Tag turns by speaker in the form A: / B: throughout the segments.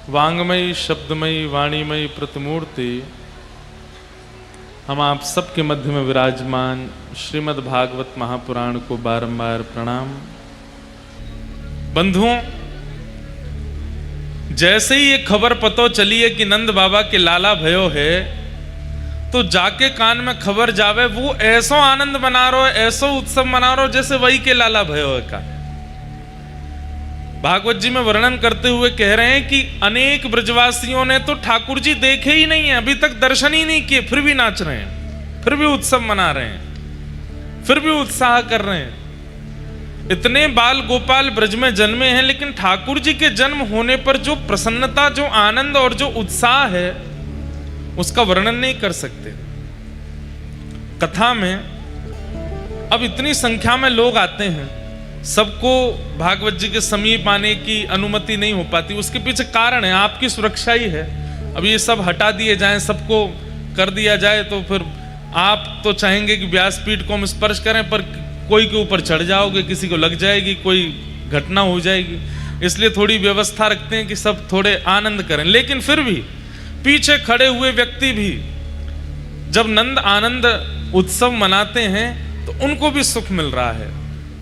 A: वांगमयी शब्दमयी वाणीमयी प्रतिमूर्ति हम आप सबके मध्य में विराजमान श्रीमद् भागवत महापुराण को बारंबार प्रणाम। बंधुओं, जैसे ही ये खबर पतो चली है कि नंद बाबा के लाला भयो है, तो जाके कान में खबर जावे, वो ऐसो आनंद मना रहो, ऐसो उत्सव मना रहो जैसे वही के लाला भयो है का। भागवत जी में वर्णन करते हुए कह रहे हैं कि अनेक ब्रजवासियों ने तो ठाकुर जी देखे ही नहीं है, अभी तक दर्शन ही नहीं किए, फिर भी नाच रहे हैं, फिर भी उत्सव मना रहे हैं, फिर भी उत्साह कर रहे हैं। इतने बाल गोपाल ब्रज में जन्मे हैं, लेकिन ठाकुर जी के जन्म होने पर जो प्रसन्नता, जो आनंद और जो उत्साह है, उसका वर्णन नहीं कर सकते। कथा में अब इतनी संख्या में लोग आते हैं, सबको भागवत जी के समीप आने की अनुमति नहीं हो पाती। उसके पीछे कारण है, आपकी सुरक्षा ही है। अब ये सब हटा दिए जाएं, सबको कर दिया जाए, तो फिर आप तो चाहेंगे कि व्यासपीठ को हम स्पर्श करें, पर कोई के ऊपर चढ़ जाओगे, किसी को लग जाएगी, कोई घटना हो जाएगी। इसलिए थोड़ी व्यवस्था रखते हैं कि सब थोड़े आनंद करें। लेकिन फिर भी पीछे खड़े हुए व्यक्ति भी जब नंद आनंद उत्सव मनाते हैं तो उनको भी सुख मिल रहा है।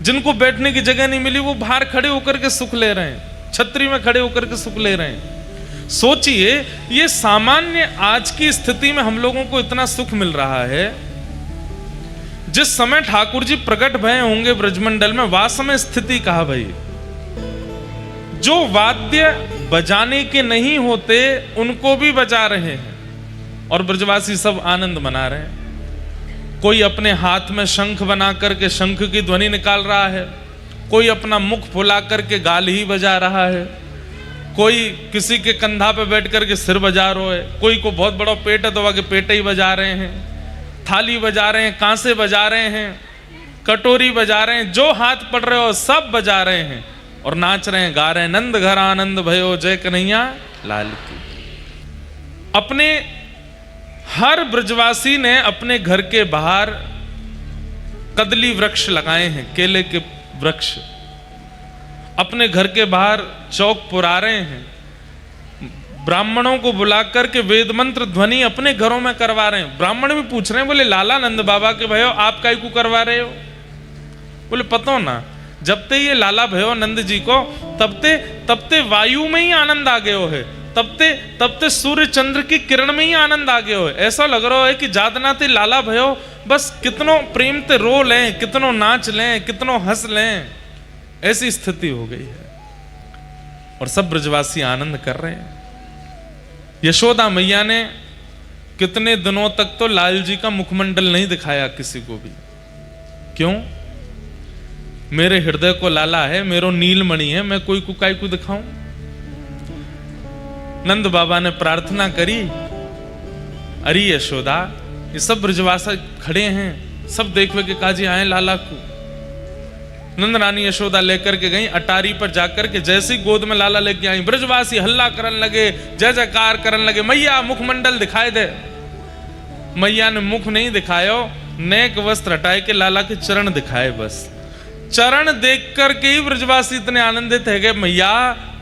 A: जिनको बैठने की जगह नहीं मिली, वो बाहर खड़े होकर के सुख ले रहे हैं, छतरी में खड़े होकर के सुख ले रहे हैं। सोचिए, ये सामान्य आज की स्थिति में हम लोगों को इतना सुख मिल रहा है। जिस समय ठाकुर जी प्रकट भय होंगे ब्रजमंडल में, वह समय स्थिति कहा भाई। जो वाद्य बजाने के नहीं होते उनको भी बजा रहे हैं और ब्रजवासी सब आनंद मना रहे हैं। कोई अपने हाथ में शंख बना करके शंख की ध्वनि निकाल रहा है, कोई अपना मुख फुला करके गाल ही बजा रहा है, कोई किसी के कंधा पे बैठ करके सिर बजा रहा है, कोई को बहुत बड़ा पेट है तो आगे पेट ही बजा रहे हैं, थाली बजा रहे हैं, कांसे बजा रहे हैं, कटोरी बजा रहे हैं, जो हाथ पड़ रहे हो सब बजा रहे हैं और नाच रहे हैं, गा रहे हैं, नंद घर आनंद भयो जय कन्हैया लाल की। अपने हर ब्रजवासी ने अपने घर के बाहर कदली वृक्ष लगाए हैं, केले के वृक्ष। अपने घर के बाहर चौक पुरा रहे हैं। ब्राह्मणों को बुला करके वेद मंत्र ध्वनि अपने घरों में करवा रहे हैं। ब्राह्मण भी पूछ रहे हैं, बोले लाला नंद बाबा के भयो आप काहे को करवा रहे हो? बोले पतो ना, जब ते ये लाला भयो नंद जी को, तब ते वायु में ही आनंद आ गयो है, तब ते सूर्य चंद्र की किरण में ही आनंद आ गयो है। ऐसा लग रहा है कि जादना ते लाला भयो, बस कितनों प्रेम ते रो लें, कितनों नाच लें, कितनों हंस लें, ऐसी स्थिति हो गई है और सब ब्रजवासी आनंद कर रहे हैं। यशोदा मैया ने कितने दिनों तक तो लाल जी का मुखमंडल नहीं दिखाया किसी को भी। क्यों? मेरे हृदय को लाला है, मेरो नीलमणि है, मैं कोई को काय को दिखाऊं? नंद बाबा ने प्रार्थना करी, अरे यशोदा, ये सब ब्रजवासी खड़े हैं, सब देखवे के काजी आए लाला को। नंद रानी यशोदा लेकर के गई, अटारी पर जाकर के जैसी गोद में लाला लेके आई, ब्रजवासी हल्ला करने लगे, जय जयकार करने लगे, मैया मुखमंडल दिखाई दे। मैया ने मुख नहीं दिखायो, नेक वस्त्र हटाए के लाला के चरण दिखाए। बस चरण देख करके ही ब्रजवासी इतने आनंदित है गए, मैया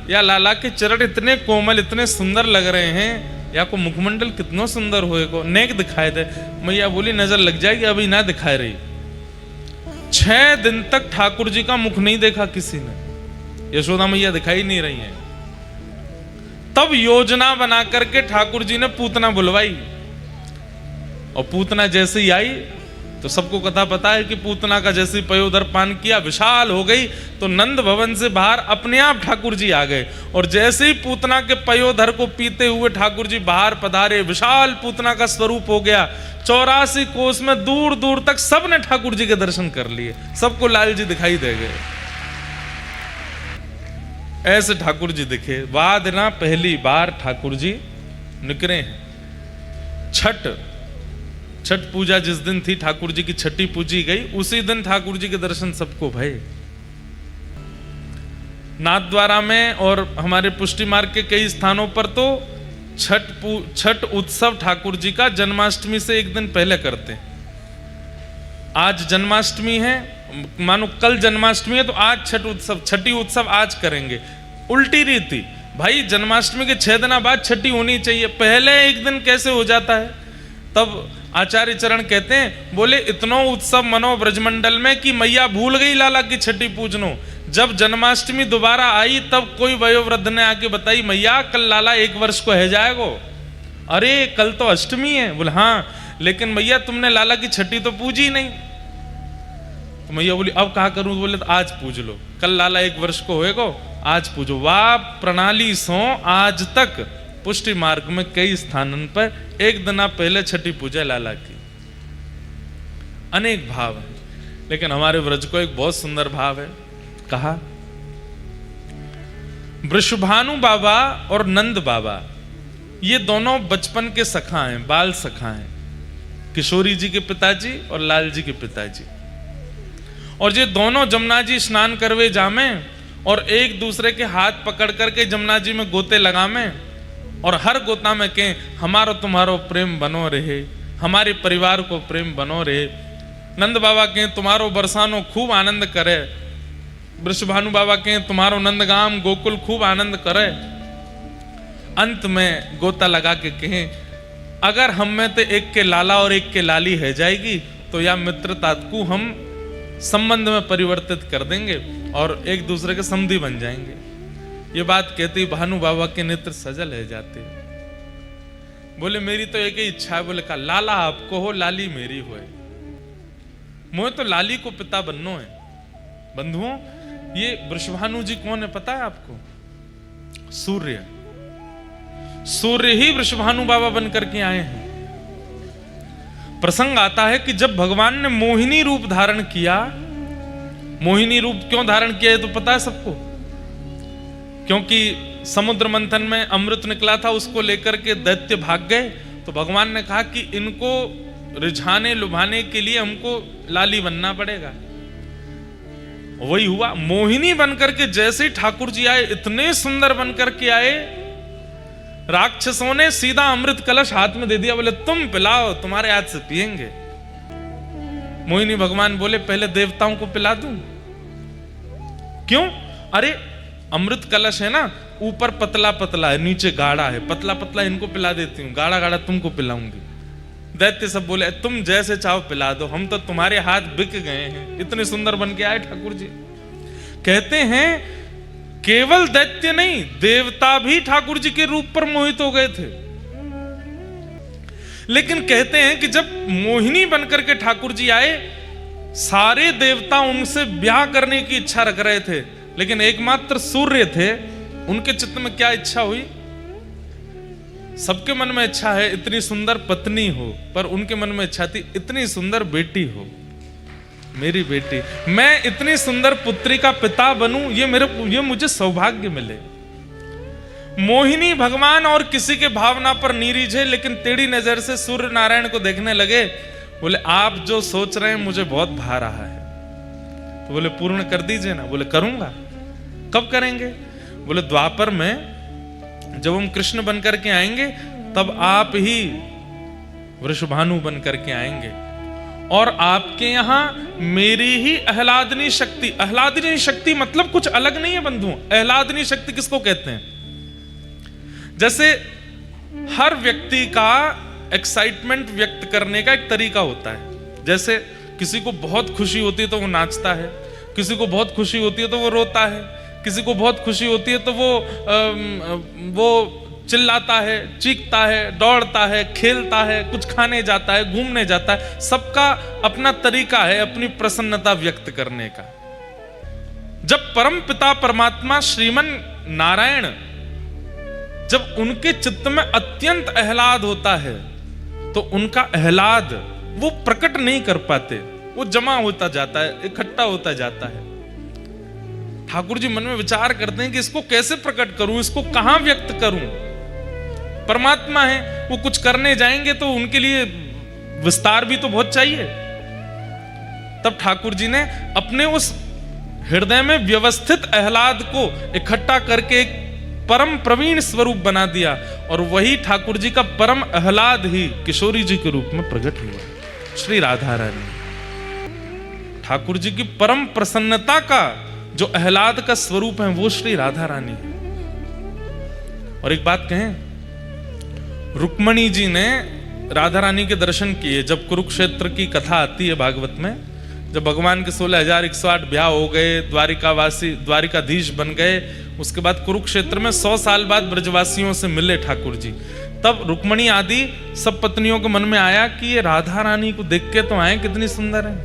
A: या लाला के चरण इतने कोमल, इतने सुंदर लग रहे हैं, या को मुखमंडल कितना सुंदर होए को, नेक दिखाए दे। मैया बोली नजर लग जाएगी, अभी ना दिखाए रही। 6 दिन तक ठाकुर जी का मुख नहीं देखा किसी ने, यशोदा मैया दिखाई नहीं रही हैं। तब योजना बना करके ठाकुर जी ने पूतना बुलवाई और पूतना जैसे ही आई तो सबको कथा पता है कि पूतना का जैसे पयोधर पान किया, विशाल हो गई, तो नंद भवन से बाहर अपने आप ठाकुर जी आ गए। और जैसे ही पूतना के पयोधर को पीते हुए ठाकुर जी बाहर पधारे, विशाल पूतना का स्वरूप हो गया। 84 कोस में दूर दूर तक सबने ठाकुर जी के दर्शन कर लिए, सबको लाल जी दिखाई दे गए। ऐसे ठाकुर जी दिखे। बाद ना पहली बार ठाकुर जी निकले हैं। छठ पूजा जिस दिन थी, ठाकुर जी की छठी पूजी गई, उसी दिन ठाकुर जी के दर्शन सबको भये। नाथद्वारा में और हमारे पुष्टि मार्ग के कई स्थानों पर तो छठ उत्सव ठाकुर जी का जन्माष्टमी से एक दिन पहले करते हैं। आज जन्माष्टमी है, मानो कल जन्माष्टमी है, तो आज छठी उत्सव आज करेंगे। उल्टी रीति, भाई जन्माष्टमी के 6 दिन बाद छठी होनी चाहिए, पहले एक दिन कैसे हो जाता है? तब आचार्य चरण कहते हैं, बोले इतनो उत्सव मनो ब्रजमंडल में कि मैया भूल गई लाला की छठी पूजनो। जब जन्माष्टमी दोबारा आई तब कोई वयोवृद्ध ने आके बताई, मैया कल लाला 1 वर्ष को है जाएगो। अरे कल तो अष्टमी है। बोले हाँ, लेकिन मैया तुमने लाला की छठी तो पूजी नहीं। तो मैया बोली अब कहा करूं? बोले तो आज पूज लो, कल लाला 1 वर्ष को होएगो, आज पूजो। वाह प्रणाली सो आज तक पुष्टि मार्ग में कई स्थानों पर एक दिन पहले छठी पूजा लाला की। अनेक भाव है, लेकिन हमारे व्रज को एक बहुत सुंदर भाव है। कहा वृषभानु बाबा और नंद बाबा ये दोनों बचपन के सखा हैं, बाल सखा हैं, किशोरी जी के पिताजी और लाल जी के पिताजी। और ये दोनों जमुना जी स्नान करवे जामे और एक दूसरे के हाथ पकड़ करके जमुना जी में गोते लगामे और हर गोता में कहें हमारो तुम्हारो प्रेम बनो रहे, हमारे परिवार को प्रेम बनो रहे। नंद बाबा कहें तुम्हारो बरसानो खूब आनंद करे, वृषभानु बाबा कहें तुम्हारो नंदगाम गोकुल खूब आनंद करे। अंत में गोता लगा के कहें अगर हम में तो एक के लाला और एक के लाली है जाएगी तो या मित्रता को हम संबंध में परिवर्तित कर देंगे और एक दूसरे के समधी बन जाएंगे। ये बात कहती भानु बाबा के नेत्र सजल है जाते। बोले मेरी तो एक ही इच्छा है। बोले का लाला आपको हो, लाली मेरी होए। मुझे तो लाली को पिता बननो है। बंधुओं, ये वृषभानु जी कौन है पता है आपको? सूर्य। सूर्य ही वृषभानु बाबा बनकर के आए हैं। प्रसंग आता है कि जब भगवान ने मोहिनी रूप धारण किया, मोहिनी रूप क्यों धारण किया है तो पता है सबको? क्योंकि समुद्र मंथन में अमृत निकला था, उसको लेकर के दैत्य भाग गए। तो भगवान ने कहा कि इनको रिझाने लुभाने के लिए हमको लाली बनना पड़ेगा। वही हुआ, मोहिनी बनकर के जैसे ठाकुर जी आए, इतने सुंदर बनकर के आए, राक्षसों ने सीधा अमृत कलश हाथ में दे दिया। बोले तुम पिलाओ, तुम्हारे हाथ से पिएंगे। मोहिनी भगवान बोले पहले देवताओं को पिला दूं। क्यों? अरे अमृत कलश है ना, ऊपर पतला पतला है, नीचे गाढ़ा है, पतला पतला इनको पिला देती हूँ, गाढ़ा गाढ़ा तुमको पिलाऊंगी। दैत्य सब बोले तुम जैसे चाहो पिला दो, हम तो तुम्हारे हाथ बिक गए हैं। इतने सुंदर बन के आए ठाकुर जी। कहते हैं केवल दैत्य नहीं, देवता भी ठाकुर जी के रूप पर मोहित हो गए थे। लेकिन कहते हैं कि जब मोहिनी बनकर के ठाकुर जी आए, सारे देवता उनसे ब्याह करने की इच्छा रख रहे थे, लेकिन एकमात्र सूर्य थे, उनके चित्त में क्या इच्छा हुई? सबके मन में इच्छा है इतनी सुंदर पत्नी हो, पर उनके मन में इच्छा थी इतनी सुंदर बेटी हो, मेरी बेटी, मैं इतनी सुंदर पुत्री का पिता बनूं, ये मुझे सौभाग्य मिले। मोहिनी भगवान और किसी के भावना पर नहीं रिझे, लेकिन टेढ़ी नजर से सूर्य नारायण को देखने लगे। बोले आप जो सोच रहे हैं मुझे बहुत भा रहा है। तो बोले पूर्ण कर दीजिए ना। बोले करूंगा। कब करेंगे? बोले द्वापर में जब हम कृष्ण बनकर के आएंगे तब आप ही वृषभानु बनकर के आएंगे और आपके यहां मेरी ही आह्लादनी शक्ति। आह्लादनी शक्ति मतलब कुछ अलग नहीं है बंधुओं। आह्लादनी शक्ति किसको कहते हैं? जैसे हर व्यक्ति का एक्साइटमेंट व्यक्त करने का एक तरीका होता है। जैसे किसी को बहुत खुशी होती है तो वो नाचता है, किसी को बहुत खुशी होती है तो वो रोता है, किसी को बहुत खुशी होती है तो वो चिल्लाता है, चीखता है, दौड़ता है, खेलता है, कुछ खाने जाता है, घूमने जाता है। सबका अपना तरीका है अपनी प्रसन्नता व्यक्त करने का। जब परम पिता परमात्मा श्रीमन नारायण, जब उनके चित्त में अत्यंत आह्लाद होता है तो उनका आह्लाद वो प्रकट नहीं कर पाते, वो जमा होता जाता है, इकट्ठा होता जाता है। ठाकुर जी मन में विचार करते हैं कि इसको कैसे प्रकट करूं, इसको कहां व्यक्त करूं। परमात्मा है, वो कुछ करने जाएंगे तो उनके लिए विस्तार भी तो बहुत चाहिए। तब ठाकुर जी ने अपने उस हृदय में व्यवस्थित आह्लाद को इकट्ठा करके एक परम प्रवीण स्वरूप बना दिया और वही ठाकुर जी का परम आह्लाद ही किशोरी जी के रूप में प्रकट हुआ। श्री राधा रानी ठाकुर जी की परम प्रसन्नता का जो आह्लाद का स्वरूप है वो श्री राधा रानी है। और एक बात कहें, रुक्मणी जी ने राधा रानी के दर्शन किए। जब कुरुक्षेत्र की कथा आती है भागवत में, जब भगवान के 16,108 ब्याह हो गए, द्वारिकाधीश बन गए, उसके बाद कुरुक्षेत्र में 100 साल बाद ब्रजवासियों से मिले ठाकुर जी, तब रुक्मणी आदि सब पत्नियों के मन में आया कि ये राधा रानी को देख के तो आए, कितनी सुंदर है,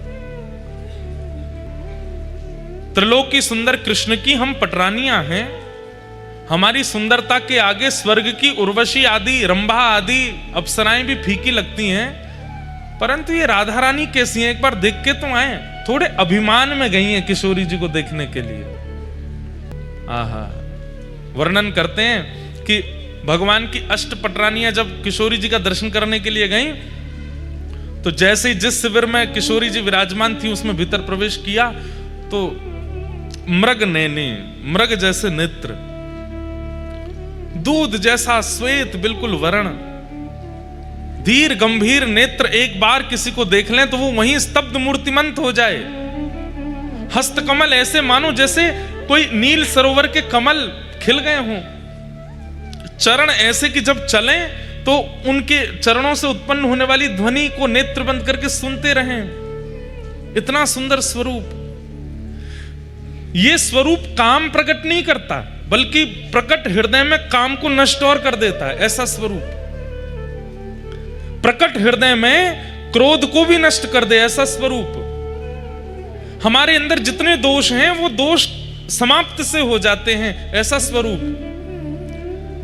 A: त्रिलोक की सुंदर कृष्ण की हम पटरानियां हैं, हमारी सुंदरता के आगे स्वर्ग की उर्वशी आदि, रंभा आदि अप्सराएं भी फीकी लगती हैं, परंतु ये राधा रानी कैसी हैं, एक बार देख के तो आए। थोड़े अभिमान में गई हैं किशोरी जी को देखने के लिए। आहा, वर्णन करते हैं कि भगवान की अष्ट पटरानियां जब किशोरी जी का दर्शन करने के लिए गईं, तो जैसे ही जिस शिविर में किशोरी जी विराजमान थी उसमें भीतर प्रवेश किया, तो मृग नैने, मृग जैसे नेत्र, दूध जैसा श्वेत बिल्कुल वर्ण, धीर गंभीर नेत्र, एक बार किसी को देख लें तो वो वहीं स्तब्ध मूर्तिमंत हो जाए। हस्तकमल ऐसे मानो जैसे कोई नील सरोवर के कमल खिल गए हों। चरण ऐसे कि जब चलें तो उनके चरणों से उत्पन्न होने वाली ध्वनि को नेत्र बंद करके सुनते रहें। इतना सुंदर स्वरूप। ये स्वरूप काम प्रकट नहीं करता, बल्कि प्रकट हृदय में काम को नष्ट और कर देता है। ऐसा स्वरूप प्रकट हृदय में क्रोध को भी नष्ट कर दे, ऐसा स्वरूप। हमारे अंदर जितने दोष हैं वो दोष समाप्त से हो जाते हैं, ऐसा स्वरूप।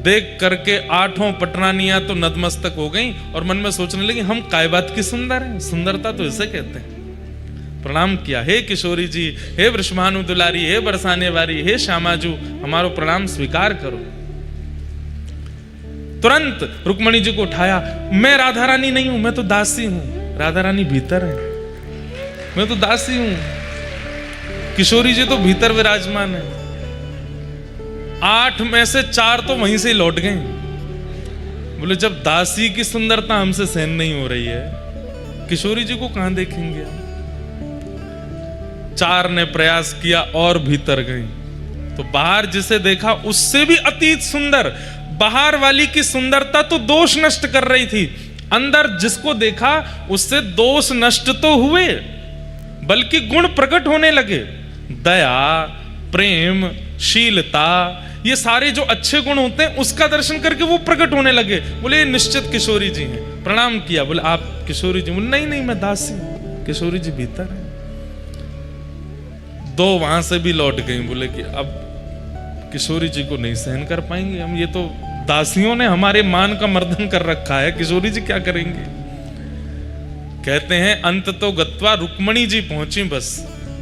A: देख करके 8 पटरानियां तो नतमस्तक हो गईं और मन में सोचने लगी, हम काय बात की सुंदर हैं, सुंदरता तो इसे कहते हैं। प्रणाम किया, हे किशोरी जी, हे वृषभानु दुलारी, हे बरसाने वारी, हे श्यामाजू, हमारो प्रणाम स्वीकार करो। तुरंत रुक्मणी जी को उठाया, मैं राधा रानी नहीं हूं, मैं तो दासी हूं। राधा रानी भीतर है, मैं तो दासी हूं। किशोरी जी तो भीतर विराजमान है। 8 में से 4 तो वहीं से लौट गए। बोले जब दासी की सुंदरता हमसे सहन नहीं हो रही है, किशोरी जी को कहां देखेंगे हम। 4 ने प्रयास किया और भीतर गई, तो बाहर जिसे देखा उससे भी अतीत सुंदर। बाहर वाली की सुंदरता तो दोष नष्ट कर रही थी, अंदर जिसको देखा उससे दोष नष्ट तो हुए, बल्कि गुण प्रकट होने लगे। दया, प्रेम, शीलता, ये सारे जो अच्छे गुण होते हैं उसका दर्शन करके वो प्रकट होने लगे। बोले ये निश्चित किशोरी जी हैं। प्रणाम किया, बोले आप किशोरी जी? बोले नहीं नहीं, मैं दासी हूं। किशोरी जी भीतर है। 2 वहां से भी लौट गई। बोले कि अब किशोरी जी को नहीं सहन कर पाएंगे हम, ये तो दासियों ने हमारे मान का मर्दन कर रखा है, किशोरी जी क्या करेंगे। कहते हैं अंत तो गत्वा रुक्मणी जी पहुंची बस,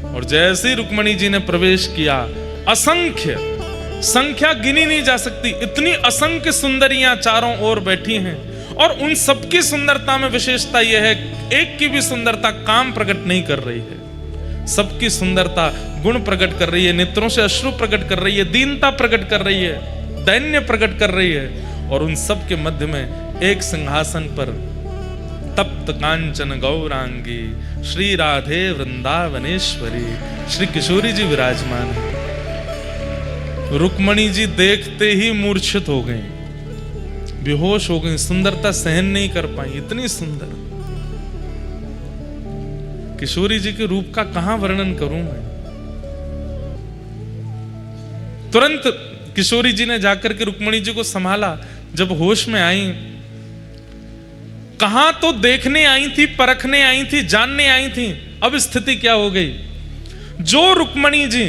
A: और जैसे ही रुक्मणी जी ने प्रवेश किया, असंख्य, संख्या गिनी नहीं जा सकती, इतनी असंख्य सुंदरियां चारों ओर बैठी हैं, और उन सबकी सुंदरता में विशेषता यह है, एक की भी सुंदरता काम प्रकट नहीं कर रही है, सबकी सुंदरता गुण प्रकट कर रही है, नेत्रों से अश्रु प्रकट कर रही है, दीनता प्रकट कर रही है, दैन्य प्रकट कर रही है। और उन सब के मध्य में एक सिंहासन पर तप्त कांचन गौरांगी श्री राधे वृंदावनेश्वरी श्री किशोरी जी विराजमान है। रुक्मणी जी देखते ही मूर्छित हो गई, बेहोश हो गई, सुंदरता सहन नहीं कर पाई, इतनी सुंदर। किशोरी जी के रूप का कहां वर्णन करूं मैं। तुरंत किशोरी जी ने जाकर के रुक्मणी जी को संभाला। जब होश में आई, कहां तो देखने आई थी, परखने आई थी, जानने आई थी, अब स्थिति क्या हो गई। जो रुक्मणी जी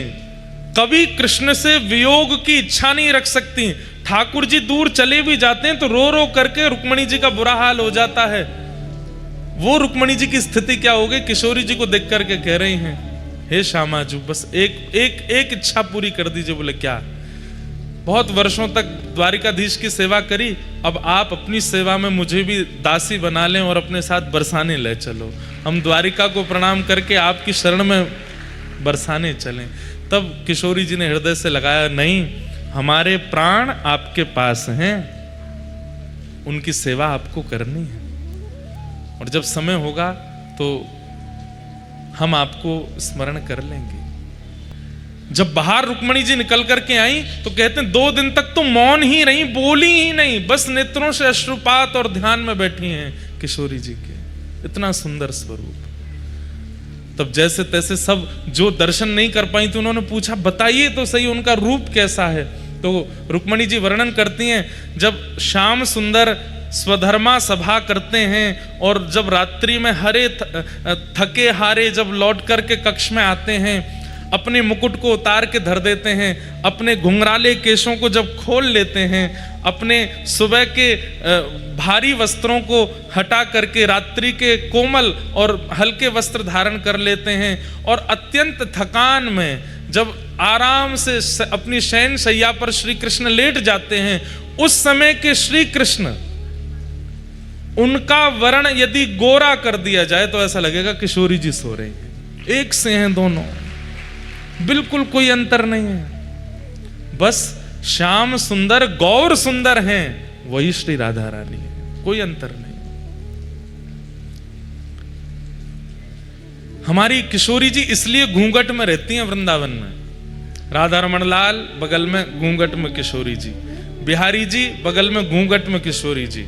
A: कभी कृष्ण से वियोग की इच्छा नहीं रख सकती, ठाकुर जी दूर चले भी जाते हैं तो रो रो करके रुक्मणी जी का बुरा हाल हो जाता है, वो रुक्मणी जी की स्थिति क्या हो गई। किशोरी जी को देख करके कह रही हैं, हे श्यामाजू, बस एक इच्छा पूरी कर दीजिए। बोले क्या? बहुत वर्षों तक द्वारिकाधीश की सेवा करी, अब आप अपनी सेवा में मुझे भी दासी बना लें और अपने साथ बरसाने ले चलो, हम द्वारिका को प्रणाम करके आपकी शरण में बरसाने चलें। तब किशोरी जी ने हृदय से लगाया, नहीं, हमारे प्राण आपके पास हैं, उनकी सेवा आपको करनी है, और जब समय होगा तो हम आपको स्मरण कर लेंगे। जब बाहर रुक्मणी जी निकल करके आई तो कहते हैं 2 दिन तक तो मौन ही रही, बोली ही नहीं, बस नेत्रों से अश्रुपात और ध्यान में बैठी हैं किशोरी जी के। इतना सुंदर स्वरूप। तब जैसे तैसे सब जो दर्शन नहीं कर पाई तो उन्होंने पूछा बताइए तो सही उनका रूप कैसा है। तो रुक्मणी जी वर्णन करती हैं, जब श्याम सुंदर स्वधर्मा सभा करते हैं और जब रात्रि में हरे थके हारे जब लौट करके कक्ष में आते हैं, अपने मुकुट को उतार के धर देते हैं, अपने घुंघराले केशों को जब खोल लेते हैं, अपने सुबह के भारी वस्त्रों को हटा करके रात्रि के कोमल और हल्के वस्त्र धारण कर लेते हैं और अत्यंत थकान में जब आराम से अपनी शयन शैया पर श्री कृष्ण लेट जाते हैं, उस समय के श्री कृष्ण, उनका वर्ण यदि गोरा कर दिया जाए तो ऐसा लगेगा किशोरी जी सो रही हैं। एक से हैं दोनों, बिल्कुल कोई अंतर नहीं है। बस श्याम सुंदर गौर सुंदर हैं, वही श्री राधा रानी है, कोई अंतर नहीं। हमारी किशोरी जी इसलिए घूंघट में रहती हैं वृंदावन में। राधा रमण लाल बगल में घूंघट में किशोरी जी, बिहारी जी बगल में घूंघट में किशोरी जी,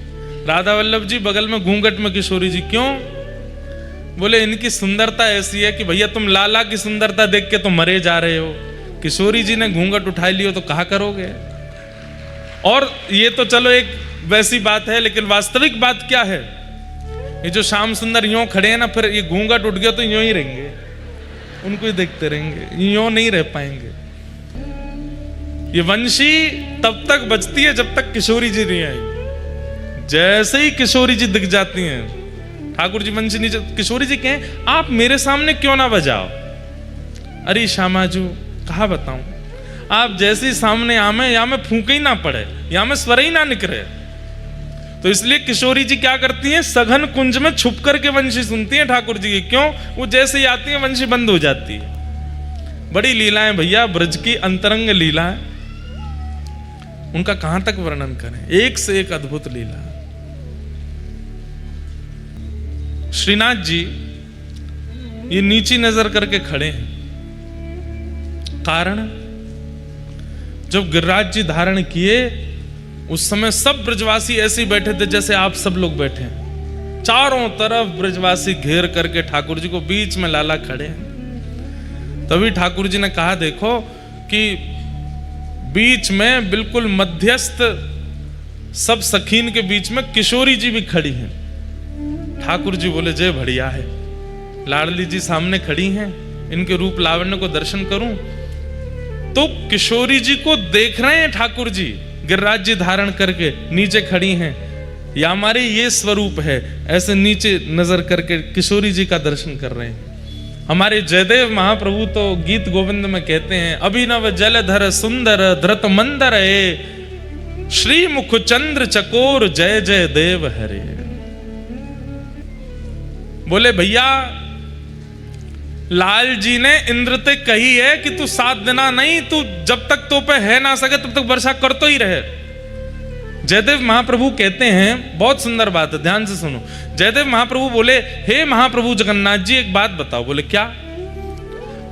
A: राधा वल्लभ जी बगल में घूंघट में किशोरी जी। क्यों? बोले इनकी सुंदरता ऐसी है कि भैया तुम लाला की सुंदरता देख के तो मरे जा रहे हो, किशोरी जी ने घूंघट उठा लियो तो कहा करोगे। और ये तो चलो एक वैसी बात है, लेकिन वास्तविक बात क्या है, ये जो श्याम सुंदर यूं खड़े हैं ना, फिर ये घूंघट उठ गया तो यूं ही रहेंगे, उनको ही देखते रहेंगे, यूं नहीं रह पाएंगे। ये वंशी तब तक बचती है जब तक किशोरी जी नहीं आई। जैसे ही किशोरी जी दिख जाती हैं, ठाकुर जी वंशी नीचे, किशोरी जी कहें आप मेरे सामने क्यों ना बजाओ। अरे श्यामाजू कहा बताऊं, आप जैसे ही सामने आमे या में फूंके ही ना पड़े, या में स्वर ही ना निकले। तो इसलिए किशोरी जी क्या करती हैं, सघन कुंज में छुप करके वंशी सुनती हैं ठाकुर जी की। क्यों? वो जैसे ही आती है वंशी बंद हो जाती है। बड़ी लीलाएं भैया, ब्रज की अंतरंग लीला है, उनका कहां तक वर्णन करें, एक से एक अद्भुत लीला। श्रीनाथ जी ये नीची नजर करके खड़े हैं, कारण जब गिरिराज जी धारण किए उस समय सब ब्रजवासी ऐसे ही बैठे थे जैसे आप सब लोग बैठे हैं। चारों तरफ ब्रजवासी घेर करके ठाकुर जी को, बीच में लाला खड़े हैं। तभी ठाकुर जी ने कहा देखो कि बीच में बिल्कुल मध्यस्थ सब सखीन के बीच में किशोरी जी भी खड़ी हैं। ठाकुर जी बोले जय बढ़िया है, लाडली जी सामने खड़ी हैं, इनके रूप लावण्य को दर्शन करूं। तो किशोरी जी को देख रहे हैं ठाकुर जी, गिरिराज जी धारण करके नीचे खड़ी हैं, या हमारे ये स्वरूप है, ऐसे नीचे नजर करके किशोरी जी का दर्शन कर रहे हैं। हमारे जयदेव महाप्रभु तो गीत गोविंद में कहते हैं, अभिनव जलधर सुंदर धृत मंदर है, श्री मुख चंद्र चकोर जय जय देव हरे। बोले भैया लाल जी ने इंद्र ते कही है कि तू 7 दिना नहीं, तू जब तक तो पे है ना सके तब तक वर्षा करतो ही रहे। जयदेव महाप्रभु कहते हैं, बहुत सुंदर बात है, ध्यान से सुनो। जयदेव महाप्रभु बोले हे महाप्रभु जगन्नाथ जी एक बात बताओ। बोले क्या?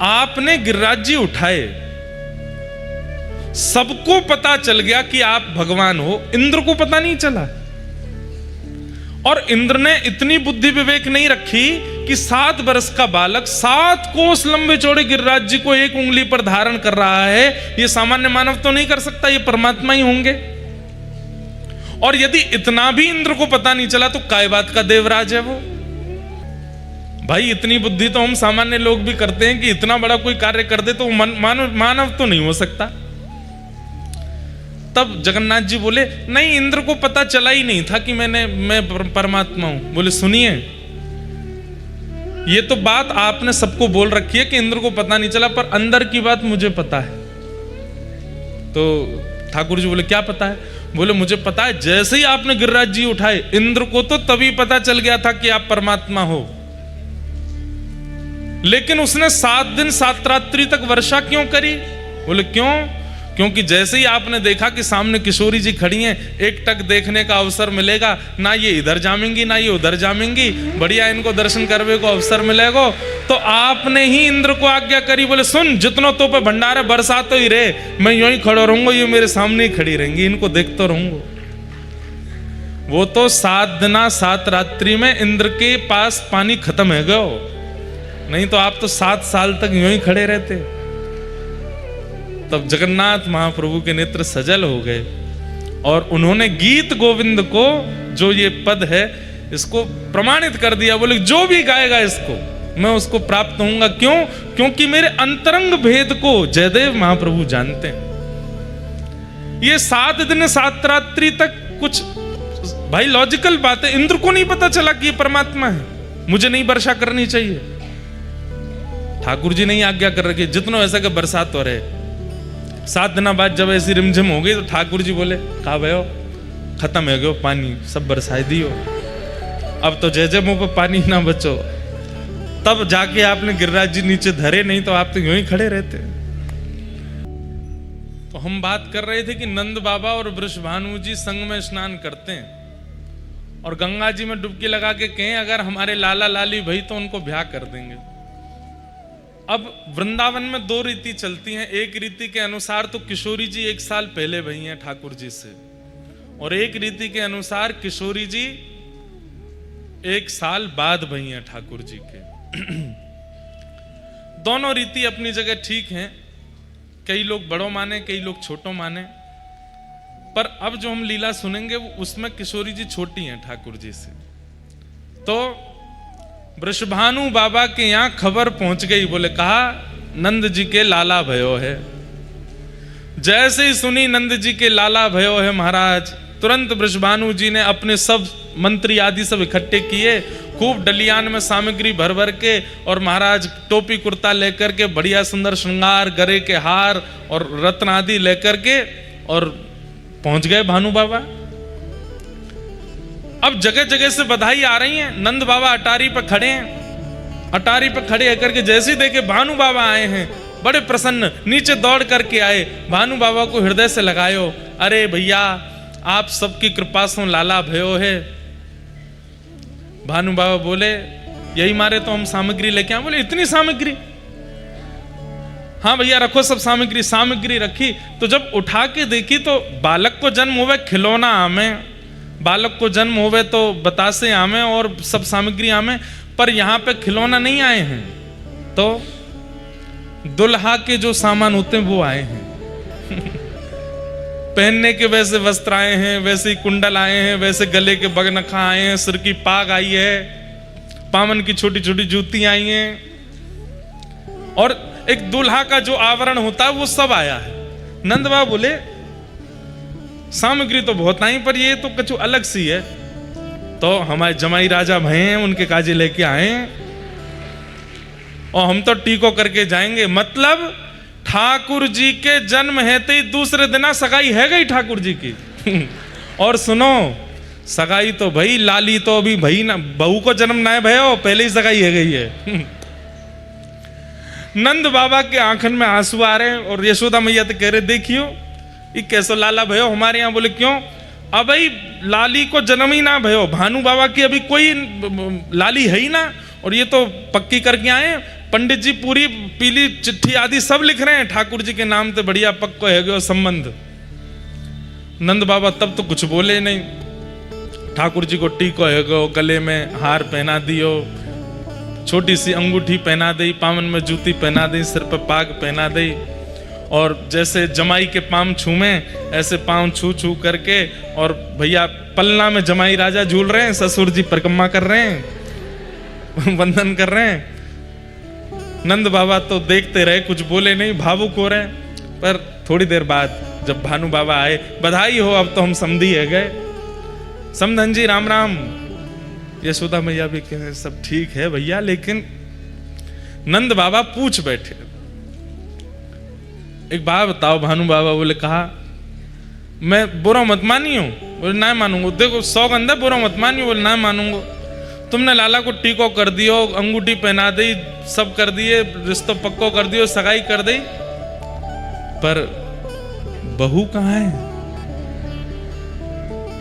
A: आपने गिरिराज जी उठाए, सबको पता चल गया कि आप भगवान हो, इंद्र को पता नहीं चला। और इंद्र ने इतनी बुद्धि विवेक नहीं रखी कि 7 वर्ष का बालक 7 कोस लंबे चौड़े गिरिराज जी को एक उंगली पर धारण कर रहा है, यह सामान्य मानव तो नहीं कर सकता, ये परमात्मा ही होंगे। और यदि इतना भी इंद्र को पता नहीं चला तो काय बात का देवराज है वो। भाई इतनी बुद्धि तो हम सामान्य लोग भी करते हैं कि इतना बड़ा कोई कार्य कर दे तो मानव तो नहीं हो सकता। तब जगन्नाथ जी बोले नहीं, इंद्र को पता चला ही नहीं था कि मैं परमात्मा हूं। बोले सुनिए, ये तो बात आपने सबको बोल रखी है कि इंद्र को पता नहीं चला, पर अंदर की बात मुझे पता है। तो ठाकुर जी बोले क्या पता है? बोले मुझे पता है, जैसे ही आपने गिरिराज जी उठाए इंद्र को तो तभी पता चल गया था कि आप परमात्मा हो। लेकिन उसने 7 दिन 7 रात्रि तक वर्षा क्यों करी? बोले क्यों? क्योंकि जैसे ही आपने देखा कि सामने किशोरी जी खड़ी हैं, एक टक देखने का अवसर मिलेगा, ना ये इधर जामेंगी ना ये उधर जामेंगी, बढ़िया इनको दर्शन करने को अवसर मिलेगा, तो आपने ही इंद्र को आज्ञा करी, बोले सुन जितनों तो पे भंडार है बरसा तो ही रे, मैं यूं ही खड़ा रहूंगा, ये मेरे सामने ही खड़ी रहेंगी, इनको देखता रहूंगा। वो तो 7 दिन 7 रात्रि में इंद्र के पास पानी खत्म है गयो, नहीं तो आप तो 7 साल तक यूं ही खड़े रहते। तब जगन्नाथ महाप्रभु के नेत्र सजल हो गए और उन्होंने गीत गोविंद को, जो ये पद है, इसको प्रमाणित कर दिया। बोले जो भी गाएगा इसको मैं उसको प्राप्त होऊंगा। क्यों? क्योंकि मेरे अंतरंग भेद को जयदेव महाप्रभु जानते हैं। ये 7 दिन 7 रात्रि तक कुछ भाई लॉजिकल बात है, इंद्र को नहीं पता चला कि ये परमात्मा है, मुझे नहीं वर्षा करनी चाहिए। ठाकुर जी नहीं आज्ञा कर रखी, जितना ऐसा कि बरसात हो रहे। 7 दिन बाद जब ऐसी रिमझिम हो गई तो ठाकुर जी बोले कहा भयो खत्म है गयो पानी, सब बरसाई दियो, अब तो जय जय मुंह पे पानी ना बचो। तब जाके आपने गिरिराज जी नीचे धरे, नहीं तो आप तो यूं ही खड़े रहते। तो हम बात कर रहे थे कि नंद बाबा और वृषभानु जी संग में स्नान करते हैं और गंगा जी में डुबकी लगा के कहें अगर हमारे लाला लाली भाई तो उनको ब्याह कर देंगे। अब वृंदावन में 2 रीति चलती हैं। एक रीति के अनुसार तो किशोरी जी 1 साल पहले भई हैं ठाकुर जी से, और एक रीति के अनुसार किशोरी जी 1 साल बाद भई हैं ठाकुर जी के। दोनों रीति अपनी जगह ठीक हैं, कई लोग बड़ों माने कई लोग छोटों माने, पर अब जो हम लीला सुनेंगे उसमें किशोरी जी छोटी हैं ठाकुर जी से। तो वृषभानु बाबा के यहां खबर पहुंच गई, बोले कहा नंद जी के लाला भयो है। जैसे ही सुनी नंद जी के लाला भयो है महाराज, तुरंत वृषभानु जी ने अपने सब मंत्री आदि सब इकट्ठे किए, खूब डलियान में सामग्री भर भर के, और महाराज टोपी कुर्ता लेकर के, बढ़िया सुंदर श्रृंगार, गरे के हार और रत्न आदि लेकर के, और पहुंच गए भानु बाबा। अब जगह जगह से बधाई आ रही है। नंद बाबा अटारी पर खड़े हैं, अटारी पर खड़े होकर के जैसे ही देखे भानु बाबा आए हैं, बड़े प्रसन्न नीचे दौड़ करके आए, भानु बाबा को हृदय से लगायो, अरे भैया आप सबकी कृपा से लाला भयो है। भानु बाबा बोले यही मारे तो हम सामग्री लेके आए। बोले इतनी सामग्री? हाँ भैया रखो सब सामग्री। सामग्री रखी तो जब उठा के देखी तो बालक को जन्म हुए खिलौना आमे, बालक को जन्म हुए तो बतासे आमे और सब सामग्री आमे, पर यहाँ पे खिलौना नहीं आए हैं, तो दुल्हा के जो सामान होते हैं वो आए हैं। पहनने के वैसे वस्त्र आए हैं, वैसे ही कुंडल आए हैं, वैसे गले के बगनखा आए हैं, सिर की पाग आई है, पामन की छोटी छोटी जूती आई हैं, और एक दूल्हा का जो आवरण होता है वो सब आया है। नंद बाबा बोले सामग्री तो बहुत आई, पर ये तो कुछ अलग सी है। तो हमारे जमाई राजा भय हैं, उनके काजे लेके आए हैं और हम तो टीको करके जाएंगे। मतलब ठाकुर जी के जन्म है तो दूसरे दिन सगाई है गई ठाकुर जी की। और सुनो सगाई तो भाई लाली तो अभी भाई ना, बहू को जन्म ना है भयो, पहले ही सगाई है गई है। नंद बाबा के आंखन में आंसू आ रहे हैं और यशोदा मैया तो कह रहे देखियो ये कैसो लाला भयो हमारे यहाँ। बोले क्यों? अब भाई लाली को जन्म ही ना भयो, भानु बाबा की अभी कोई लाली है ही ना, और ये तो पक्की करके आए। पंडित जी पूरी पीली चिट्ठी आदि सब लिख रहे हैं ठाकुर जी के नाम पे, बढ़िया पक्को है गयो संबंध। नंद बाबा तब तो कुछ बोले नहीं। ठाकुर जी को टीको है गयो, गले में हार पहना दियो, छोटी सी अंगूठी पहना दी, पावन में जूती पहना दी, सिर पर पाग पहना दी, और जैसे जमाई के पांव छूमे ऐसे पांव छू छू करके, और भैया पलना में जमाई राजा झूल रहे हैं, ससुर जी परिक्रमा कर रहे हैं, वंदन कर रहे हैं। नंद बाबा तो देखते रहे, कुछ बोले नहीं, भावुक हो रहे। पर थोड़ी देर बाद जब भानु बाबा आए, बधाई हो अब तो हम समधी है गए। समधन जी राम राम। यशोदा मैया भी कहे सब ठीक है भैया, लेकिन नंद बाबा पूछ बैठे एक बात बताओ। भानु बाबा बोले कहा मैं बुरा मत मानी हूं। बोले ना मानूंगा। देखो 100 गंदा बुरा मत मानी। बोले ना मानूंगा। तुमने लाला को टीको कर दियो, अंगूठी पहना दी, सब कर दिए, रिश्तो पक्को कर दियो, सगाई कर दी, पर बहू कहाँ है?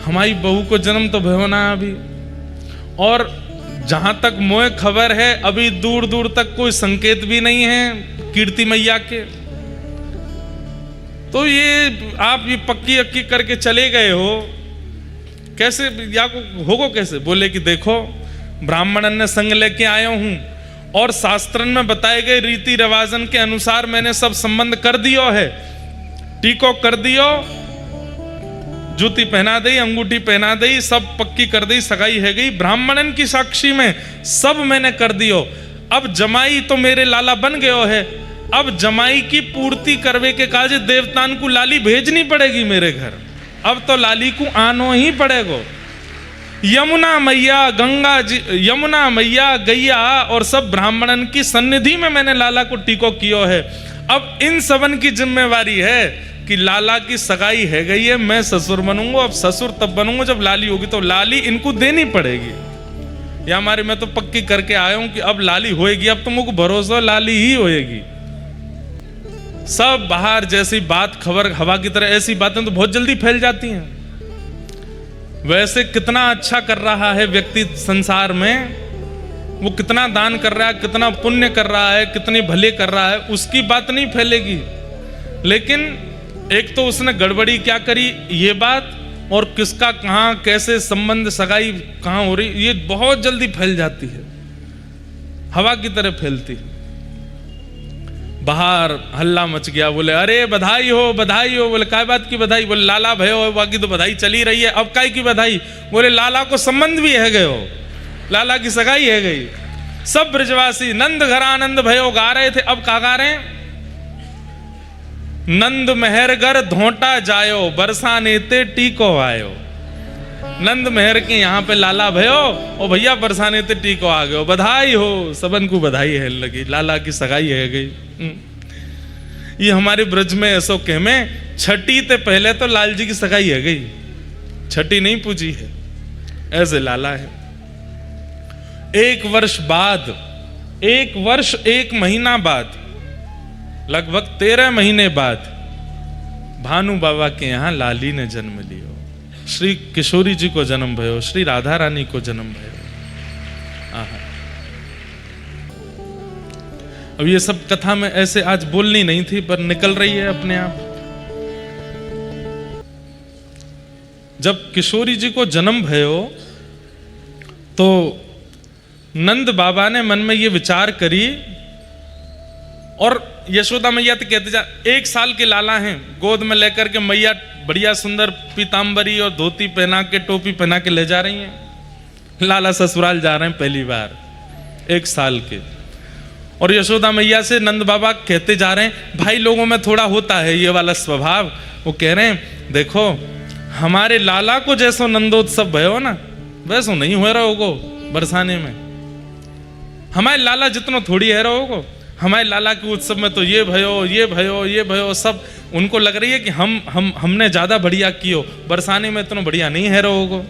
A: हमारी बहू को जन्म तो भयो ना अभी, और जहां तक मोए खबर है अभी दूर दूर तक कोई संकेत भी नहीं है कीर्ति मैया के। तो ये आप ये पक्की अक्की करके चले गए हो, कैसे या होगो कैसे? बोले कि देखो ब्राह्मणन ने संग लेके आया हूं और शास्त्रन में बताए गए रीति रिवाजन के अनुसार मैंने सब संबंध कर दियो है, टीको कर दियो, जूती पहना दी, अंगूठी पहना दी, सब पक्की कर दी, सगाई है गई, ब्राह्मणन की साक्षी में सब मैंने कर दियो। अब जमाई तो मेरे लाला बन गयो है, अब जमाई की पूर्ति करवे के काज देवतान को लाली भेजनी पड़ेगी मेरे घर। अब तो लाली को आनो ही पड़ेगो। यमुना मैया, गंगा जी, यमुना मैया, गैया और सब ब्राह्मणन की सन्निधि में मैंने लाला को टीको कियो है। अब इन सबन की जिम्मेवारी है कि लाला की सगाई है गई है, मैं ससुर बनूंगा। अब ससुर तब बनूंगा जब लाली होगी, तो लाली इनको देनी पड़ेगी। या हमारे मैं तो पक्की करके आया हूं कि अब लाली होएगी, अब तुमको भरोसा लाली ही होएगी। सब बाहर जैसी बात खबर हवा की तरह, ऐसी बातें तो बहुत जल्दी फैल जाती हैं। वैसे कितना अच्छा कर रहा है व्यक्ति संसार में, वो कितना दान कर रहा है, कितना पुण्य कर रहा है, कितने भले कर रहा है, उसकी बात नहीं फैलेगी। लेकिन एक तो उसने गड़बड़ी क्या करी ये बात, और किसका कहां कैसे संबंध सगाई कहां हो रही, ये बहुत जल्दी फैल जाती है, हवा की तरह फैलती है। बाहर हल्ला मच गया, बोले अरे बधाई हो बधाई हो। बोले काय बात की बधाई? बोले लाला भयो हो, बाकी तो बधाई चली रही है, अब काय की बधाई? बोले लाला को संबंध भी है गए हो, लाला की सगाई है गई। सब ब्रजवासी नंद घर आनंद भयो गा रहे थे, अब क्या गा रहे हैं? नंद मेहरगर धोटा जायो, बरसाने ते टीको आयो। नंद मेहर के यहाँ पे लाला भयो और भैया बरसाने ते टीको आ गयो, बधाई हो, सबन को बधाई है लगी, लाला की सगाई है गई। ये हमारे ब्रज में ऐसो कह में छठी ते पहले तो लाल जी की सगाई है गई, छठी नहीं पूजी है, ऐसे लाला है। एक वर्ष बाद, एक वर्ष एक महीना बाद, लगभग 13 महीने बाद भानु बाबा के यहाँ लाली ने जन्म लियो। श्री किशोरी जी को जन्म भयो, श्री राधा रानी को जन्म भयो। आहा, अब ये सब कथा में ऐसे आज बोलनी नहीं थी, पर निकल रही है अपने आप। जब किशोरी जी को जन्म भयो तो नंद बाबा ने मन में ये विचार करी, और यशोदा मैया तो कहते जा 1 साल के लाला हैं, गोद में लेकर के मैया बढ़िया सुंदर पीतांबरी और धोती पहना के, टोपी पहना के ले जा रही हैं। लाला ससुराल जा रहे हैं पहली बार, 1 साल के। और यशोदा मैया से नंद बाबा कहते जा रहे हैं, भाई लोगों में थोड़ा होता है ये वाला स्वभाव। वो कह रहे हैं देखो हमारे लाला को जैसो नंदोत्सव भयो ना, वैसो नहीं हो रहा होगो बरसाने में। हमारे लाला जितनो थोड़ी है रहोगो, हमारे लाला के उत्सव में तो ये भयो ये भयो ये भयो, सब उनको लग रही है कि हमने ज्यादा बढ़िया कियो, बरसाने में इतना बढ़िया नहीं है रहोगो।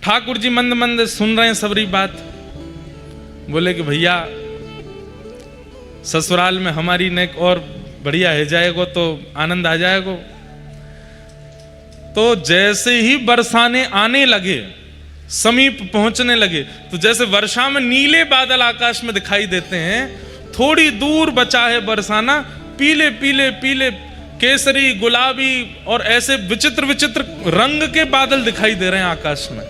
A: ठाकुर जी मंद मंद सुन रहे हैं सबरी बात। बोले कि भैया ससुराल में हमारी नेक और बढ़िया है जाएगो तो आनंद आ जाएगो। तो जैसे ही बरसाने आने लगे, समीप पहुंचने लगे, तो जैसे वर्षा में नीले बादल आकाश में दिखाई देते हैं, थोड़ी दूर बचा है बरसाना, पीले पीले पीले केसरी गुलाबी और ऐसे विचित्र विचित्र रंग के बादल दिखाई दे रहे हैं आकाश में।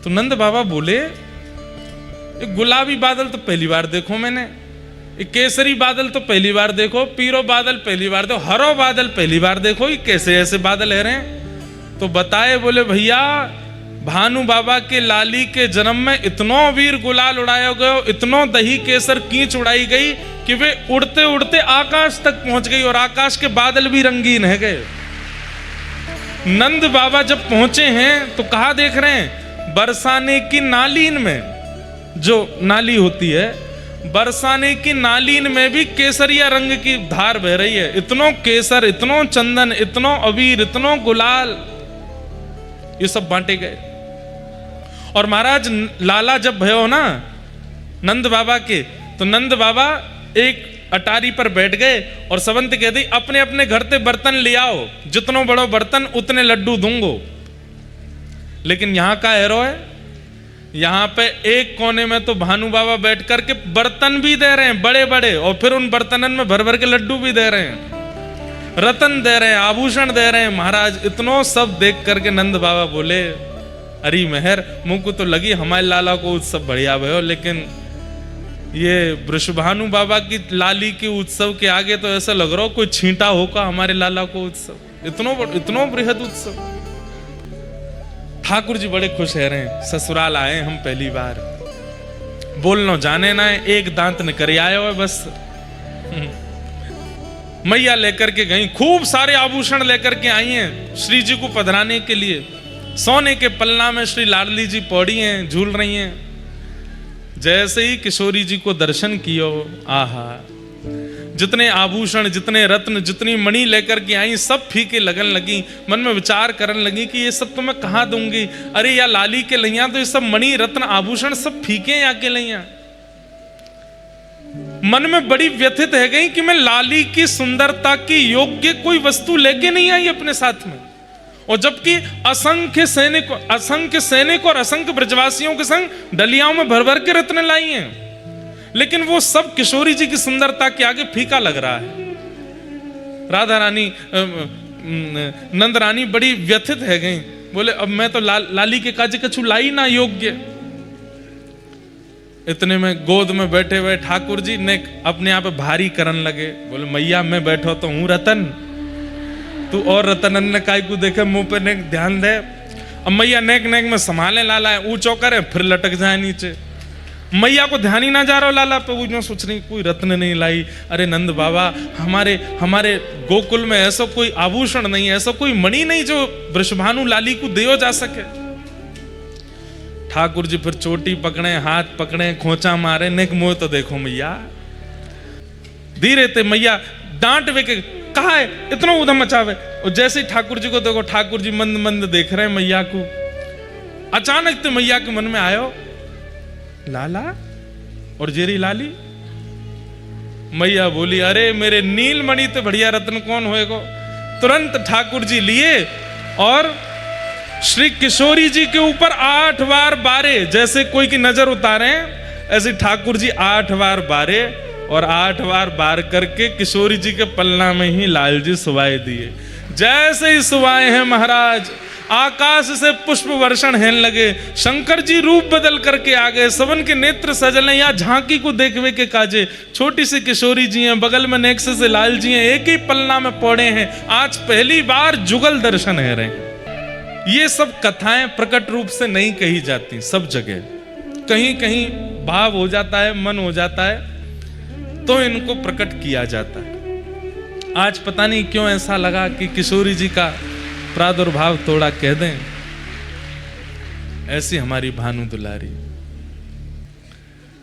A: तो नंद बाबा बोले एक गुलाबी बादल तो पहली बार देखो मैंने, एक केसरी बादल तो पहली बार देखो, पीरो बादल पहली बार देखो, हरो बादल पहली बार देखो, ये कैसे ऐसे बादल है रहे? तो बताए, बोले भैया भानु बाबा के लाली के जन्म में इतनो वीर गुलाल उड़ाया गयो, इतनो दही केसर कींच उड़ाई गई कि वे उड़ते उड़ते आकाश तक पहुंच गई, और आकाश के बादल भी रंगीन है गए। नंद बाबा जब पहुंचे हैं तो कहा देख रहे हैं, बरसाने की नालीन में, जो नाली होती है, बरसाने की नालीन में भी केसरिया रंग की धार बह रही है। इतनो केसर, इतनो चंदन, इतनो अबीर, इतनो गुलाल, ये सब बांटे गए। और महाराज लाला जब भयो ना नंद बाबा के, तो नंद बाबा एक अटारी पर बैठ गए और सवंती कह दी अपने अपने घर से बर्तन ले आओ, जितनो बड़ो बर्तन उतने लड्डू दूंगो। लेकिन यहां का एरो है, यहां पे एक कोने में तो भानु बाबा बैठ करके बर्तन भी दे रहे हैं बड़े बड़े, और फिर उन बर्तनन में भर भर के लड्डू भी दे रहे हैं, रतन दे रहे हैं, आभूषण दे रहे हैं। महाराज इतनो सब देख करके नंद बाबा बोले अरे मेहर मुंह को तो लगी हमारे लाला को उत्सव बढ़िया भयो, लेकिन ये वृषभानु बाबा की लाली के उत्सव के आगे तो ऐसा लग रहा हो कोई छींटा होगा हमारे लाला को उत्सव, इतनो बृहद उत्सव। ठाकुर जी बड़े खुश है रहे, ससुराल आए हम पहली बार, बोलनो जाने ना है, एक दांत निकल आए हो बस। मैया लेकर के गई, खूब सारे आभूषण लेकर के आई हैं श्री जी को पधराने के लिए। सोने के पलना में श्री लाडली जी पौड़ी हैं, झूल रही हैं। जैसे ही किशोरी जी को दर्शन कियो, आहा, जितने आभूषण, जितने रत्न, जितनी मणि लेकर के आई सब फीके लगन लगी। मन में विचार करने लगी कि ये सब तो मैं कहाँ दूंगी, अरे या लाली के लैया तो ये सब मणि रत्न आभूषण सब फीके या के लैया। मन में बड़ी व्यथित है गई कि मैं लाली की सुंदरता की योग्य कोई वस्तु लेके नहीं आई अपने साथ में, और जबकि असंख्य सैनिक और असंख्य ब्रजवासियों के संग डलियाओं में भर भर के रत्न लाई हैं, लेकिन वो सब किशोरी जी की सुंदरता के आगे फीका लग रहा है। राधा रानी नंद रानी बड़ी व्यथित है गई, बोले अब मैं तो लाली के काज कछु लाई ना योग्य। इतने में गोद में बैठे हुए ठाकुर जी ने अपने आप भारी करन लगे, बोले मैया मैं बैठो तो हूं रतन, तू और रतनन ने काय को देखे मुंह पे नेक ध्यान दे। अब मैया नेक नेक में संभाले लाला है, ऊंचो करे फिर लटक जाए नीचे। मैया को ध्यान ही ना जा रहा लाला पे, वो सोच रही कोई रत्न नहीं लाई। अरे नंद बाबा हमारे गोकुल में ऐसा कोई आभूषण नहीं है, ऐसा कोई मणि नहीं जो वृषभानु लाली को दियो जा सके। ठाकुर जी फिर चोटी पकड़े, हाथ पकड़े, खोचा मारे, नेक मोह तो देखो मैया। धीरे ते मैया डांट वे के कहा है इतना उधम मचावे। और जैसे ही ठाकुर जी को देखो, ठाकुर जी मंद मंद देख रहे हैं मैया को। अचानक तो मैया के मन में आयो लाला और जेरी लाली। मैया बोली अरे मेरे नीलमणि तो बढ़िया रत्न कौन होएगो। तुरंत ठाकुर जी लिए और श्री किशोरी जी के ऊपर 8 बार बारे, जैसे कोई की नजर उतारे ऐसे ठाकुर जी 8 बार बारे, और 8 बार बार करके किशोरी जी के पलना में ही लाल जी सुवाए दिए। जैसे ही सुवाए हैं महाराज, आकाश से पुष्प वर्षण होने लगे। शंकर जी रूप बदल करके आ गए, सबन के नेत्र सजले। या झांकी को देखवे के काजे छोटी सी किशोरी जी हैं, बगल में नेक्स से लाल जी हैं, एक ही पलना में पौड़े हैं। आज पहली बार जुगल दर्शन है रहे। ये सब कथाएं प्रकट रूप से नहीं कही जाती, सब जगह कहीं कहीं भाव हो जाता है, मन हो जाता है तो इनको प्रकट किया जाता है। आज पता नहीं क्यों ऐसा लगा कि किशोरी जी का प्रादुर्भाव थोड़ा कह दें। ऐसी हमारी भानु दुलारी।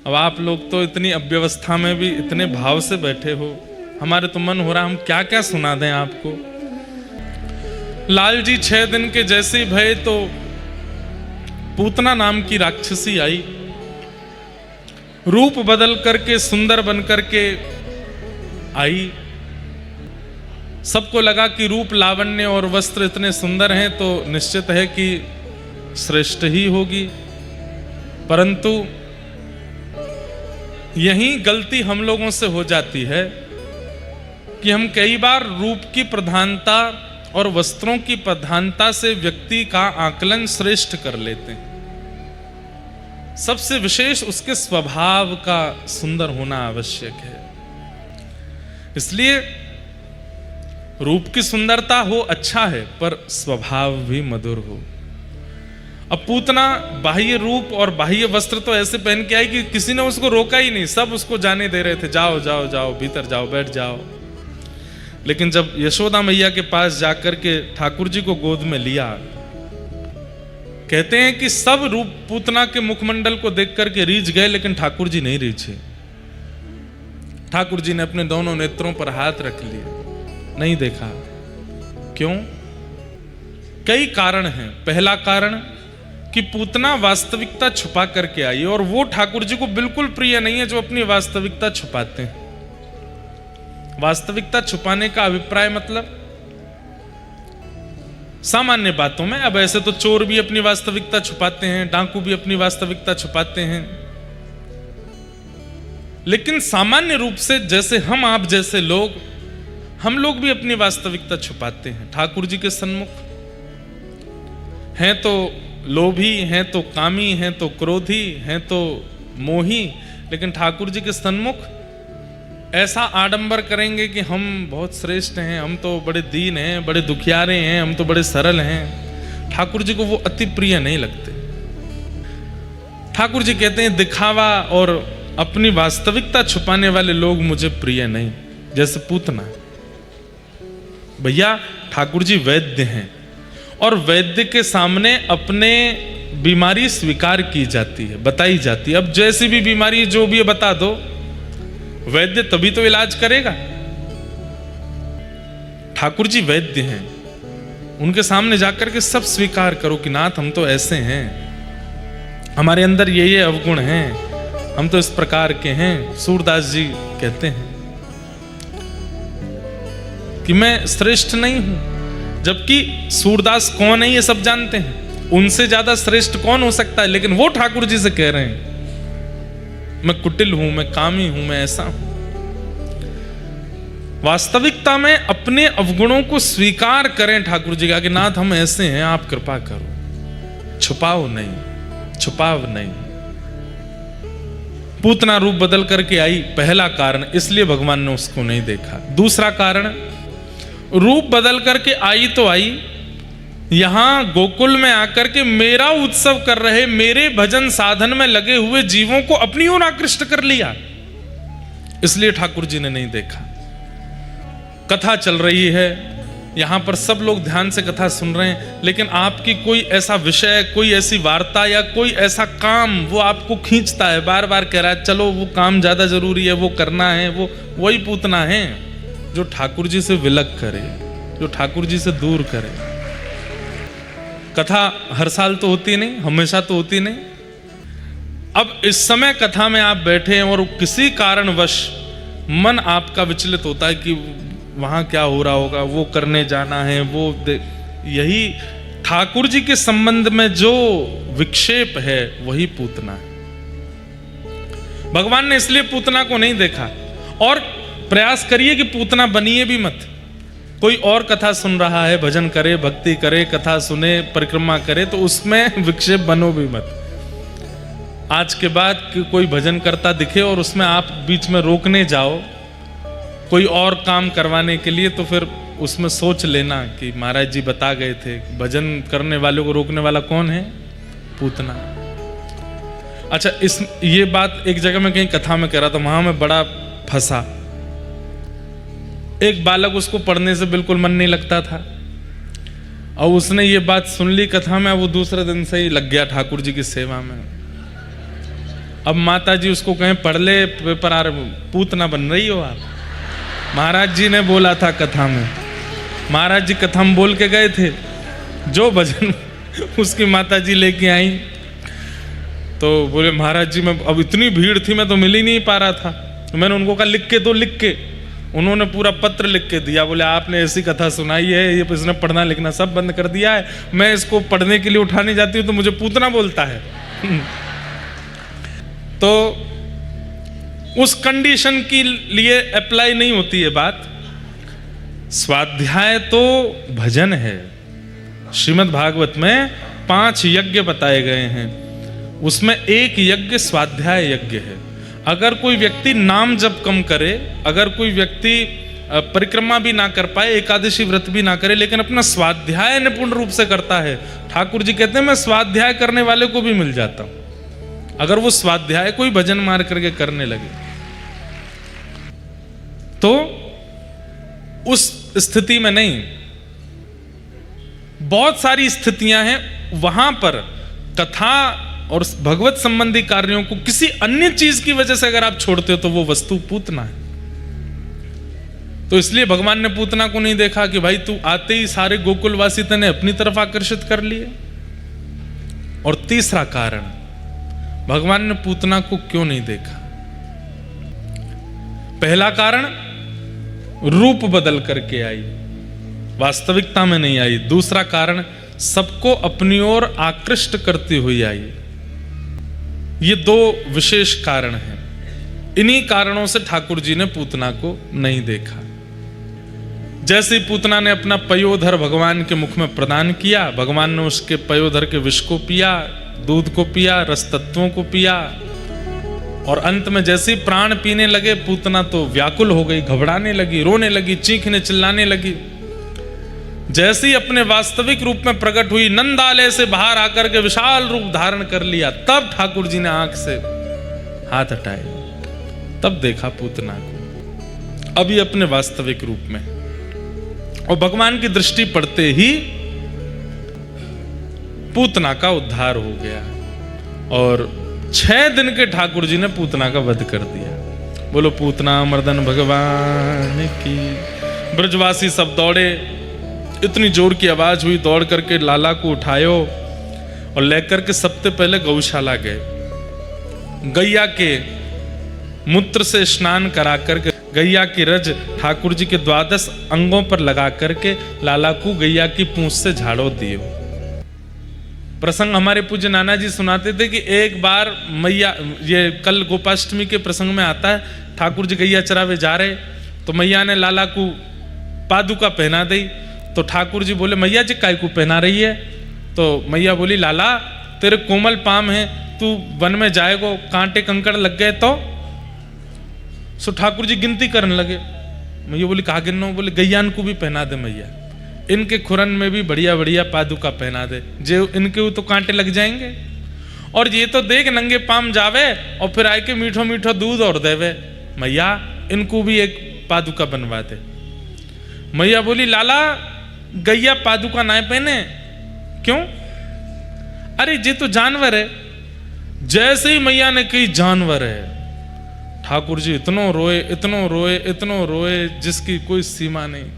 A: अब आप लोग तो इतनी अव्यवस्था में भी इतने भाव से बैठे हो, हमारे तो मन हो रहा हम क्या क्या सुना दें आपको। लाल जी 6 दिन के जैसे भय तो पूतना नाम की राक्षसी आई, रूप बदल करके सुंदर बन करके आई। सबको लगा कि रूप लावण्य और वस्त्र इतने सुंदर हैं तो निश्चित है कि श्रेष्ठ ही होगी, परंतु यही गलती हम लोगों से हो जाती है कि हम कई बार रूप की प्रधानता और वस्त्रों की प्रधानता से व्यक्ति का आकलन श्रेष्ठ कर लेते हैं। सबसे विशेष उसके स्वभाव का सुंदर होना आवश्यक है। इसलिए रूप की सुंदरता हो अच्छा है, पर स्वभाव भी मधुर हो। अब पूतना बाह्य रूप और बाह्य वस्त्र तो ऐसे पहन के आई कि किसी ने उसको रोका ही नहीं, सब उसको जाने दे रहे थे, जाओ जाओ जाओ भीतर जाओ, बैठ जाओ। लेकिन जब यशोदा मैया के पास जाकर के ठाकुर जी को गोद में लिया, कहते हैं कि सब रूप पूतना के मुखमंडल को देख करके रीझ गए, लेकिन ठाकुर जी नहीं रीझे। ठाकुर जी ने अपने दोनों नेत्रों पर हाथ रख लिए, नहीं देखा। क्यों? कई कारण हैं। पहला कारण कि पूतना वास्तविकता छुपा करके आई, और वो ठाकुर जी को बिल्कुल प्रिय नहीं है जो अपनी वास्तविकता छुपाते हैं। वास्तविकता छुपाने का अभिप्राय मतलब सामान्य बातों में, अब ऐसे तो चोर भी अपनी वास्तविकता छुपाते हैं, डाकू भी अपनी वास्तविकता छुपाते हैं, लेकिन सामान्य रूप से जैसे हम आप जैसे लोग, हम लोग भी अपनी वास्तविकता छुपाते हैं। ठाकुर जी के सन्मुख हैं तो लोभी, हैं तो कामी, हैं तो क्रोधी, हैं तो मोही, लेकिन ठाकुर जी के सन्मुख ऐसा आडंबर करेंगे कि हम बहुत श्रेष्ठ हैं, हम तो बड़े दीन हैं, बड़े दुखियारे हैं, हम तो बड़े सरल हैं। ठाकुर जी को वो अति प्रिय नहीं लगते। ठाकुर जी कहते हैं दिखावा और अपनी वास्तविकता छुपाने वाले लोग मुझे प्रिय नहीं। जैसे पूतना, भैया ठाकुर जी वैद्य हैं और वैद्य के सामने अपने बीमारी स्वीकार की जाती है, बताई जाती है। अब जैसी भी बीमारी जो भी है बता दो, वैद्य तभी तो इलाज करेगा। ठाकुर जी वैद्य हैं, उनके सामने जाकर के सब स्वीकार करो कि नाथ हम तो ऐसे हैं, हमारे अंदर ये अवगुण हैं, हम तो इस प्रकार के हैं। सूरदास जी कहते हैं कि मैं श्रेष्ठ नहीं हूं, जबकि सूरदास कौन है ये सब जानते हैं, उनसे ज्यादा श्रेष्ठ कौन हो सकता है, लेकिन वो ठाकुर जी से कह रहे हैं मैं कुटिल हूं, मैं कामी हूं, मैं ऐसा हूं। वास्तविकता में अपने अवगुणों को स्वीकार करें ठाकुर जी का कि नाथ हम ऐसे हैं, आप कृपा करो, छुपाओ नहीं, छुपाव नहीं। पूतना रूप बदल करके आई, पहला कारण, इसलिए भगवान ने उसको नहीं देखा। दूसरा कारण, रूप बदल करके आई तो आई, यहां गोकुल में आकर के मेरा उत्सव कर रहे, मेरे भजन साधन में लगे हुए जीवों को अपनी ओर आकृष्ट कर लिया, इसलिए ठाकुर जी ने नहीं देखा। कथा चल रही है, यहां पर सब लोग ध्यान से कथा सुन रहे हैं, लेकिन आपकी कोई ऐसा विषय, कोई ऐसी वार्ता या कोई ऐसा काम वो आपको खींचता है, बार बार कह रहा है चलो वो काम ज्यादा जरूरी है, वो करना है, वो वही पूतना है जो ठाकुर जी से विलग करे, जो ठाकुर जी से दूर करे। कथा हर साल तो होती नहीं, हमेशा तो होती नहीं। अब इस समय कथा में आप बैठे हैं और किसी कारणवश मन आपका विचलित होता है कि वहां क्या हो रहा होगा, वो करने जाना है, वो यही ठाकुर जी के संबंध में जो विक्षेप है वही पूतना है। भगवान ने इसलिए पूतना को नहीं देखा। और प्रयास करिए कि पूतना बनिए भी मत। कोई और कथा सुन रहा है, भजन करे, भक्ति करे, कथा सुने, परिक्रमा करे, तो उसमें विक्षेप बनो भी मत। आज के बाद कोई भजन करता दिखे और उसमें आप बीच में रोकने जाओ कोई और काम करवाने के लिए, तो फिर उसमें सोच लेना कि महाराज जी बता गए थे भजन करने वालों को रोकने वाला कौन है? पूतना। अच्छा, ये बात एक जगह में कहीं कथा में कह रहा था, वहां में बड़ा फंसा। एक बालक, उसको पढ़ने से बिल्कुल मन नहीं लगता था और उसने ये बात सुन ली कथा में, वो दूसरे दिन से ही लग गया ठाकुर जी की सेवा में। अब माता जी उसको कहें पढ़ ले पेपर, आ पूतना बन रही हो आप। महाराज जी ने बोला था कथा में, महाराज जी कथा में बोल के गए थे, जो भजन उसकी माता जी लेके आई, तो बोले महाराज जी मैं, अब इतनी भीड़ थी मैं तो मिल ही नहीं पा रहा था, तो मैंने उनको कहा लिख के दो, लिख के। उन्होंने पूरा पत्र लिख के दिया, बोले आपने ऐसी कथा सुनाई है, ये इसने पढ़ना लिखना सब बंद कर दिया है, मैं इसको पढ़ने के लिए उठाने जाती हूँ तो मुझे पूतना बोलता है। तो उस कंडीशन के लिए अप्लाई नहीं होती है बात। स्वाध्याय तो भजन है। श्रीमद् भागवत में 5 यज्ञ बताए गए हैं, उसमें एक यज्ञ स्वाध्याय यज्ञ है। अगर कोई व्यक्ति नाम जप कम करे, अगर कोई व्यक्ति परिक्रमा भी ना कर पाए, एकादशी व्रत भी ना करे, लेकिन अपना स्वाध्याय निपुण रूप से करता है, ठाकुर जी कहते हैं मैं स्वाध्याय करने वाले को भी मिल जाता हूं। अगर वो स्वाध्याय कोई भजन मार करके करने लगे, तो उस स्थिति में नहीं, बहुत सारी स्थितियां हैं वहां पर कथा और भगवत संबंधी कार्यों को किसी अन्य चीज की वजह से अगर आप छोड़ते हो तो वो वस्तु पूतना है। तो इसलिए भगवान ने पूतना को नहीं देखा कि भाई तू आते ही सारे गोकुलवासी तने अपनी तरफ आकर्षित कर लिए। और तीसरा कारण, भगवान ने पूतना को क्यों नहीं देखा? पहला कारण, रूप बदल करके आई, वास्तविकता में नहीं आई। दूसरा कारण, सबको अपनी ओर आकृष्ट करती हुई आई। ये दो विशेष कारण हैं। इन्हीं कारणों से ठाकुर जी ने पूतना को नहीं देखा। जैसे ही पूतना ने अपना पयोधर भगवान के मुख में प्रदान किया, भगवान ने उसके पयोधर के विष को पिया, दूध को पिया, रस तत्वों को पिया, और अंत में जैसे ही प्राण पीने लगे, पूतना तो व्याकुल हो गई, घबराने लगी, रोने लगी, चीखने चिल्लाने लगी। जैसे ही अपने वास्तविक रूप में प्रकट हुई, नंदालय से बाहर आकर के विशाल रूप धारण कर लिया, तब ठाकुर जी ने आंख से हाथ हटाए, तब देखा पूतना को अभी अपने वास्तविक रूप में। और भगवान की दृष्टि पड़ते ही पूतना का उद्धार हो गया और 6 दिन के ठाकुर जी ने पूतना का वध कर दिया। बोलो पूतना मर्दन भगवान की। ब्रजवासी सब दौड़े, इतनी जोर की आवाज हुई, दौड़ करके लाला को उठायो और लेकर के सबसे पहले गौशाला गए। गैया के मूत्र से स्नान करा करके, गैया की रज ठाकुर जी के 12 अंगों पर लगा करके लाला को गैया की पूंछ से झाड़ो दियो। प्रसंग हमारे पूज्य नाना जी सुनाते थे कि एक बार मैया, ये कल गोपाष्टमी के प्रसंग में आता है, ठाकुर जी गैया चरावे जा रहे तो मैया ने लाला को पादुका पहना दी। तो ठाकुर जी बोले, मैया जी काय को पहना रही है? तो मैया बोली, लाला तेरे कोमल पाम है, तू वन में जाएगो, कांटे कंकड़ लग गए तो। सो ठाकुर जी गिनती करने लगे। मैया बोली, कहा गिनो? बोले, गैयान को भी पहना दे मैया, इनके खुरन में भी बढ़िया बढ़िया पादुका पहना दे, जो इनके तो कांटे लग जाएंगे, और ये तो देख नंगे पाम जावे और फिर आए के मीठो मीठो दूध और देवे, मैया इनको भी एक पादुका बनवा दे। मैया बोली, लाला गैया पादुका ना पहने क्यों? अरे ये तो जानवर है। जैसे ही मैया ने कही जानवर है, ठाकुर जी इतनो रोए, इतनो रोए, इतनो रोए, जिसकी कोई सीमा नहीं।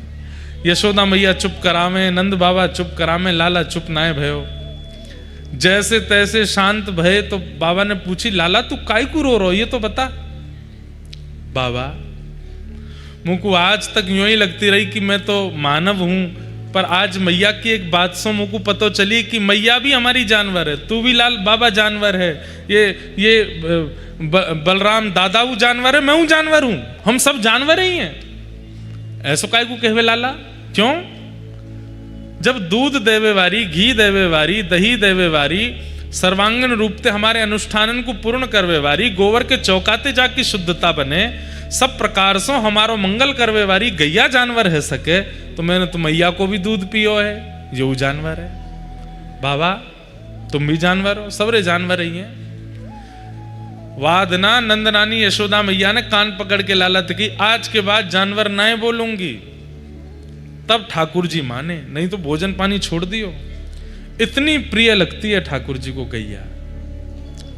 A: यशोदा मैया चुप करावे, नंद बाबा चुप करावे, लाला चुप नाए भयो। जैसे तैसे शांत भये तो बाबा ने पूछी, लाला तू काय को रो ये तो बता। बाबा मुझको आज तक यूं ही लगती रही कि मैं तो मानव हूं, पर आज मैया की एक बात से मुझको पता चली कि मैया भी हमारी जानवर है, तू भी लाल बाबा जानवर है, ये बलराम दादा वो जानवर है, मैं हूं जानवर हूं, हम सब जानवर ही हैं। ऐसो काय को कहवे लाला? क्यों? जब दूध देवे वारी, घी देवे वारी, दही देवे वारी, सर्वांगन रूप से हमारे अनुष्ठानन को पूर्ण करवे वारी, गोबर के चौकाते जाके शुद्धता बने, सब प्रकार से हमारो मंगल करवे वारी गैया जानवर है सके, तो मैंने तो मैया को भी दूध पियो है, यो जानवर है। बाबा तुम भी जानवर हो, सबरे जानवर ही हैं। वादना नंदनानी यशोदा मैया ने कान पकड़ के लालत की, आज के बाद जानवर ना बोलूंगी। तब ठाकुर जी माने, नहीं तो भोजन पानी छोड़ दियो। इतनी प्रिय लगती है ठाकुर जी को गैया,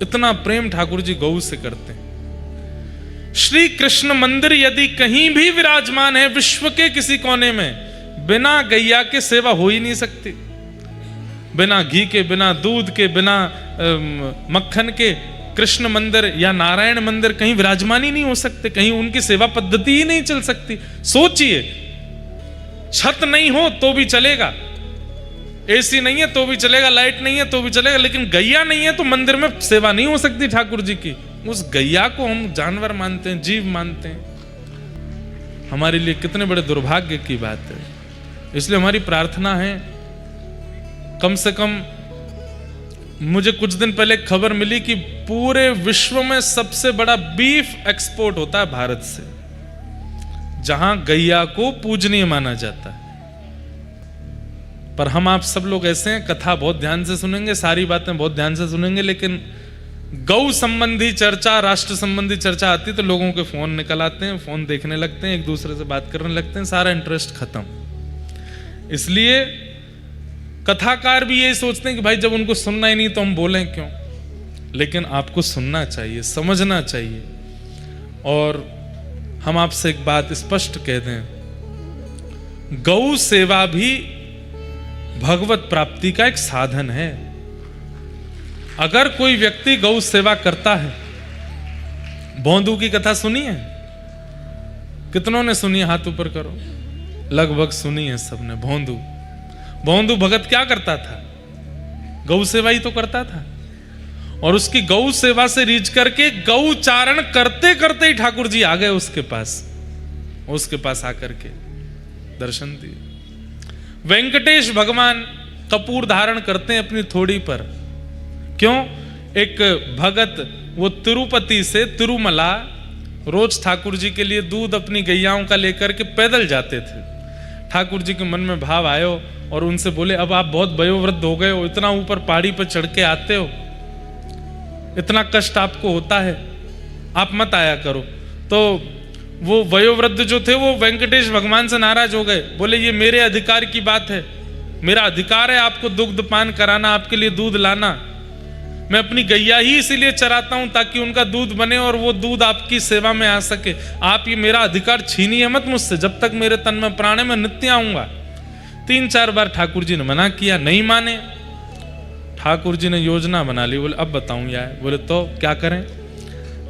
A: इतना प्रेम ठाकुर जी गौ से करते हैं। श्री कृष्ण मंदिर यदि कहीं भी विराजमान है विश्व के किसी कोने में, बिना गैया के सेवा हो ही नहीं सकती। बिना घी के, बिना दूध के, बिना मक्खन के कृष्ण मंदिर या नारायण मंदिर कहीं विराजमान ही नहीं हो सकते, कहीं उनकी सेवा पद्धति ही नहीं चल सकती। सोचिए, छत नहीं हो तो भी चलेगा, एसी नहीं है तो भी चलेगा, लाइट नहीं है तो भी चलेगा, लेकिन गैया नहीं है तो मंदिर में सेवा नहीं हो सकती ठाकुर जी की। उस गैया को हम जानवर मानते हैं, जीव मानते हैं। हमारे लिए कितने बड़े दुर्भाग्य की बात है। इसलिए हमारी प्रार्थना है, कम से कम मुझे कुछ दिन पहले खबर मिली कि पूरे विश्व में सबसे बड़ा बीफ एक्सपोर्ट होता है भारत से, जहां गैया को पूजनीय माना जाता है। पर हम आप सब लोग ऐसे हैं, कथा बहुत ध्यान से सुनेंगे, सारी बातें बहुत ध्यान से सुनेंगे, लेकिन गौ संबंधी चर्चा, राष्ट्र संबंधी चर्चा आती तो लोगों के फोन निकल आते हैं, फोन देखने लगते हैं, एक दूसरे से बात करने लगते हैं, सारा इंटरेस्ट खत्म। इसलिए कथाकार भी यही सोचते हैं कि भाई जब उनको सुनना ही नहीं तो हम बोलें क्यों। लेकिन आपको सुनना चाहिए, समझना चाहिए। और हम आपसे एक बात स्पष्ट कह दें, गौ सेवा भी भगवत प्राप्ति का एक साधन है। अगर कोई व्यक्ति गौ सेवा करता है, भोंदू की कथा सुनी है? कितनों ने सुनी? हाथ ऊपर करो। लगभग सुनी है सबने। भोंदू, भोंदू भगत क्या करता था? गौ सेवा ही तो करता था। और उसकी गौ सेवा से रीझ करके गौ चारण करते करते ही ठाकुर जी आ गए उसके पास आकर के दर्शन दिए। वेंकटेश भगवान कपूर धारण करते हैं अपनी थोड़ी पर। क्यों? एक भगत वो तिरुपति से तिरुमला रोज ठाकुर जी के लिए दूध अपनी गैयाओं का लेकर के पैदल जाते थे। ठाकुर जी के मन में भाव आयो और उनसे बोले, अब आप बहुत वयोवृद्ध हो गए हो, इतना ऊपर पहाड़ी पर चढ़ के आते हो, इतना कष्ट आपको होता है, आप मत आया करो। तो वो वयोवृद्ध जो थे वो वेंकटेश भगवान से नाराज हो गए। बोले, ये मेरे अधिकार की बात है, मेरा अधिकार है आपको दुग्ध पान कराना, आपके लिए दूध लाना। मैं अपनी गैया ही इसीलिए चराता हूं ताकि उनका दूध बने और वो दूध आपकी सेवा में आ सके। आप ये मेरा अधिकार छीनिए मत मुझसे, जब तक मेरे तन में प्राण है मैं नित्य आऊंगा। 3-4 बार ठाकुर जी ने मना किया, नहीं माने। ठाकुर जी ने योजना बना ली। बोले, अब बताऊं यार। बोले, तो क्या करें?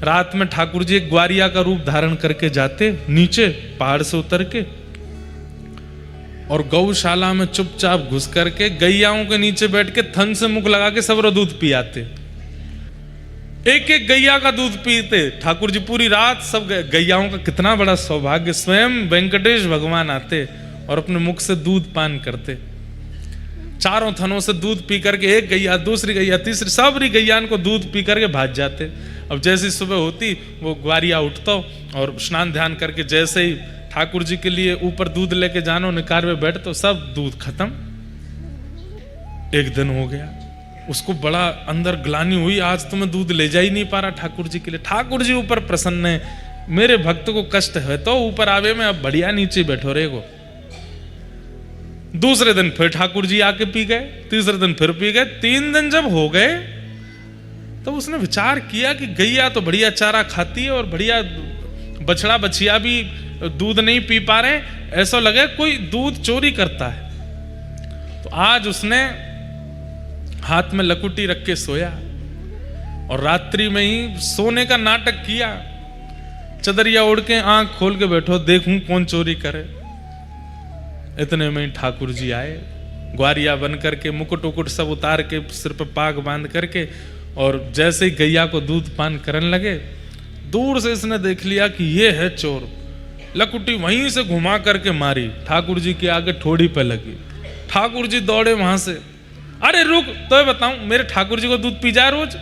A: रात में ठाकुर जी एक ग्वारिया का रूप धारण करके जाते नीचे पहाड़ से उतर के, और गौशाला में चुपचाप घुस करके गैयाओं के नीचे बैठ के थन से मुख लगा के सबरो दूध पियाते। एक एक गैया का दूध पीते ठाकुर जी पूरी रात। सब गैयाओं का कितना बड़ा सौभाग्य, स्वयं वेंकटेश भगवान आते और अपने मुख से दूध पान करते। चारों थनों से दूध पी करके एक गैया, दूसरी गैया, तीसरी, सबरी गैयान को दूध पी करके भाग जाते। अब जैसी सुबह होती वो ग्वारिया उठता और स्नान ध्यान करके जैसे ही ठाकुर जी के लिए ऊपर दूध लेके जानो निकार में बैठ, तो सब दूध खत्म। एक दिन हो गया, उसको बड़ा अंदर ग्लानि हुई, आज तो मैं दूध ले जा ही नहीं पा रहा ठाकुर जी के लिए। ठाकुर जी ऊपर प्रसन्न है, मेरे भक्त को कष्ट है तो ऊपर आवे में, अब बढ़िया नीचे बैठो रहेगो। दूसरे दिन फिर ठाकुर जी आके पी गए, तीसरे दिन फिर पी गए। 3 दिन जब हो गए तो उसने विचार किया कि गैया तो बढ़िया चारा खाती है और बढ़िया बछड़ा बछिया भी दूध नहीं पी पा रहे, ऐसा लगे कोई दूध चोरी करता है। तो आज उसने हाथ में लकुटी रख के सोया और रात्रि में ही सोने का नाटक किया। चदरिया ओढ़ के आंख खोल के बैठो, देखूं कौन चोरी करे। इतने में ठाकुर जी आए, ग्वारिया बन करके, मुकुट उकुट सब उतार के, सिर पे पाग बांध करके, और जैसे ही गैया को दूध पान करने लगे, दूर से इसने देख लिया कि ये है चोर। लकुटी वहीं से घुमा करके मारी, ठाकुर जी के आगे ठोड़ी पे लगी। ठाकुर जी दौड़े वहां से, अरे रुक, तो बताऊं मेरे ठाकुर जी को दूध पी जा रोज।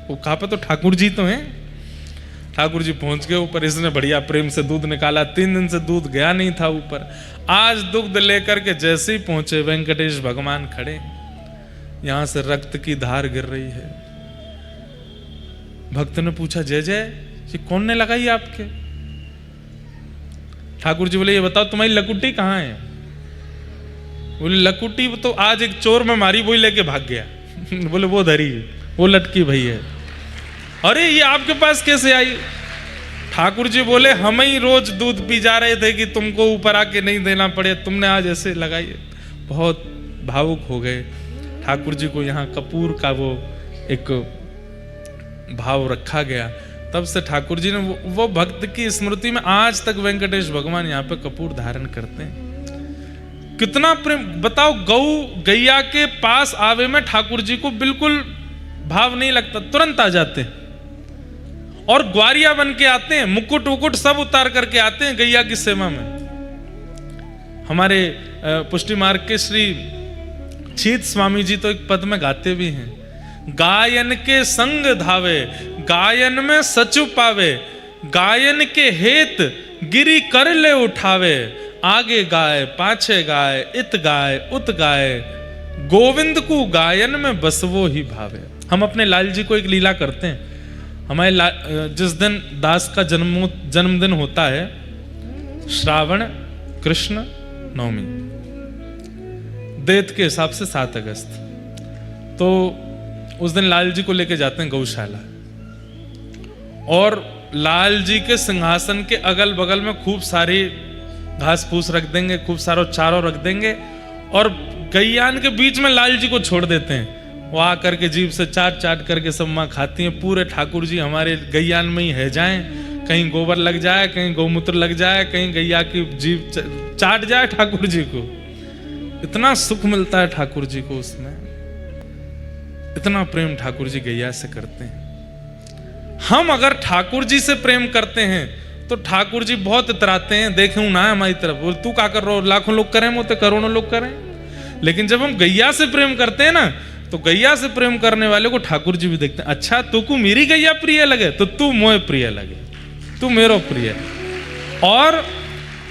A: वो कहा पे तो ठाकुर जी तो हैं। ठाकुर जी पहुंच गए ऊपर, इसने बढ़िया प्रेम से दूध निकाला। 3 दिन से दूध गया नहीं था ऊपर। आज दुग्ध लेकर के जैसे ही पहुंचे, वेंकटेश भगवान खड़े, यहां से रक्त की धार गिर रही है। भक्त ने पूछा, जय जय, ये कौन ने लगाई आपके? ठाकुर जी बोले, ये बताओ तुम्हारी लकुटी कहां है? बोले, लकुटी तो आज एक चोर में मारी, वही लेके भाग गया। बोले, वो धरी, वो लटकी भई है। अरे ये आपके पास कैसे आई? ठाकुर जी बोले, हम ही रोज दूध पी जा रहे थे कि तुमको ऊपर आके नहीं देना पड़े, तुमने आज ऐसे लगाई है। बहुत भावुक हो गए। ठाकुर जी को यहाँ कपूर का वो एक भाव रखा गया। तब से ठाकुर जी ने वो भक्त की स्मृति में आज तक वेंकटेश भगवान यहाँ पे कपूर धारण करते हैं। कितना प्रेम बताओ। गैया के पास आवे में ठाकुर जी को बिल्कुल भाव नहीं लगता, तुरंत आ जाते हैं। और ग्वारिया बन के आते हैं, मुकुट उकुट सब उतार करके आते हैं गैया की सेवा में। हमारे पुष्टि मार्ग के श्री छीत स्वामी जी तो एक पद में गाते भी हैं, गायन के संग धावे, गायन में सचु पावे, गायन के हेत गिरी कर ले उठावे, आगे गाय पाछे गाय, इत गाय उत गाय, गोविंद को गायन में बसवो ही भावे। हम अपने लाल जी को एक लीला करते हैं। हमारे जिस दिन दास का जन्मदिन होता है, श्रावण कृष्ण नवमी, देत के हिसाब से 7 अगस्त, तो उस दिन लाल जी को लेके जाते हैं गौशाला, और लाल जी के सिंहासन के अगल बगल में खूब सारी घास फूस रख देंगे, खूब सारा चारों रख देंगे, और गैयान के बीच में लाल जी को छोड़ देते हैं। वो आकर के जीभ से चाट चाट करके सब माँ खाती हैं। पूरे ठाकुर जी हमारे गैयान में ही है जाएं, कहीं गोबर लग जाए, कहीं गौमूत्र लग जाए, कहीं गैया की जीभ चाट जाए ठाकुर जी को। इतना सुख मिलता है ठाकुर जी को उसमें, इतना प्रेम ठाकुर जी गैया से करते हैं। हम अगर ठाकुर जी से प्रेम करते हैं तो ठाकुर जी बहुत इतराते हैं, देखे ना हमारी तरफ, बोल तू क्या कर रहा हो, लाखों लोग करें वो तो करोड़ों लोग करें। लेकिन जब हम गैया से प्रेम करते हैं ना, तो गैया से प्रेम करने वाले को ठाकुर जी भी देखते हैं, अच्छा तू को मेरी गैया प्रिय लगे तो तू मोए प्रिय लगे, तू मेरो प्रिय। और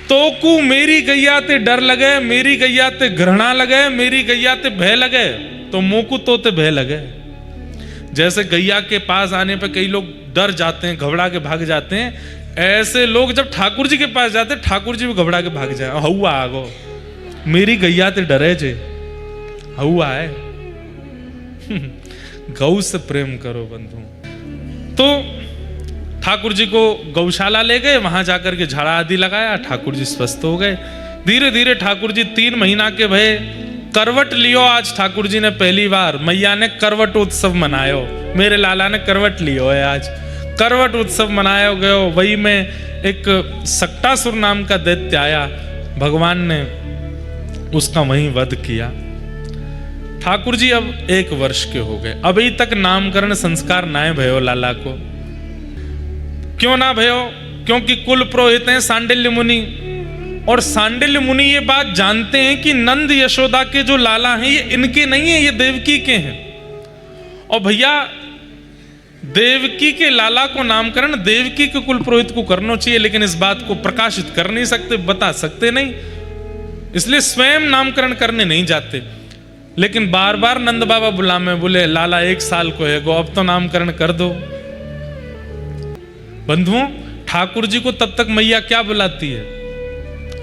A: तो को मेरी गैया ते डर लगे, मेरी गैया ते घृणा लगे, मेरी गैया ते भय लगे, तो मोकू तो ते भय लगे। जैसे गैया के पास आने पर कई लोग डर जाते हैं, घबरा के भाग जाते हैं, ऐसे लोग जब ठाकुर जी के पास जाते हैं, ठाकुर जी भी घबरा के भाग जाए। हौआ आगो मेरी गैया ते डरे जे, हौआ है। गौ से प्रेम करो बंधु। तो ठाकुर जी को गौशाला ले गए, वहां जाकर के झाड़ा आदि लगाया, ठाकुर जी स्वस्थ हो गए। धीरे धीरे ठाकुर जी 3 महीना के भये करवट लियो। आज ठाकुर जी ने पहली बार, मैया ने करवट उत्सव मनायो, मेरे लाला ने करवट लियो है, आज करवट उत्सव मनाया गयो। वही में एक सक्टासुर नाम का दैत्य आया, भगवान ने उसका वहीं वध किया। ठाकुर जी अब 1 वर्ष के हो गए, अभी तक नामकरण संस्कार ना भयो लाला को। क्यों ना भयो? क्योंकि कुल पुरोहित हैं सांडिल्य मुनि, और सांडिल्य मुनि ये बात जानते हैं कि नंद यशोदा के जो लाला हैं ये इनके नहीं है, ये देवकी के हैं। और भैया देवकी के लाला को नामकरण देवकी के कुल पुरोहित को करना चाहिए, लेकिन इस बात को प्रकाशित कर नहीं सकते, बता सकते नहीं, इसलिए स्वयं नामकरण करने नहीं जाते। लेकिन बार बार नंद बाबा बुला में बोले लाला 1 साल को है गो, अब तो नामकरण कर दो। बंधुओं, ठाकुर जी को तब तक मैया क्या बुलाती है?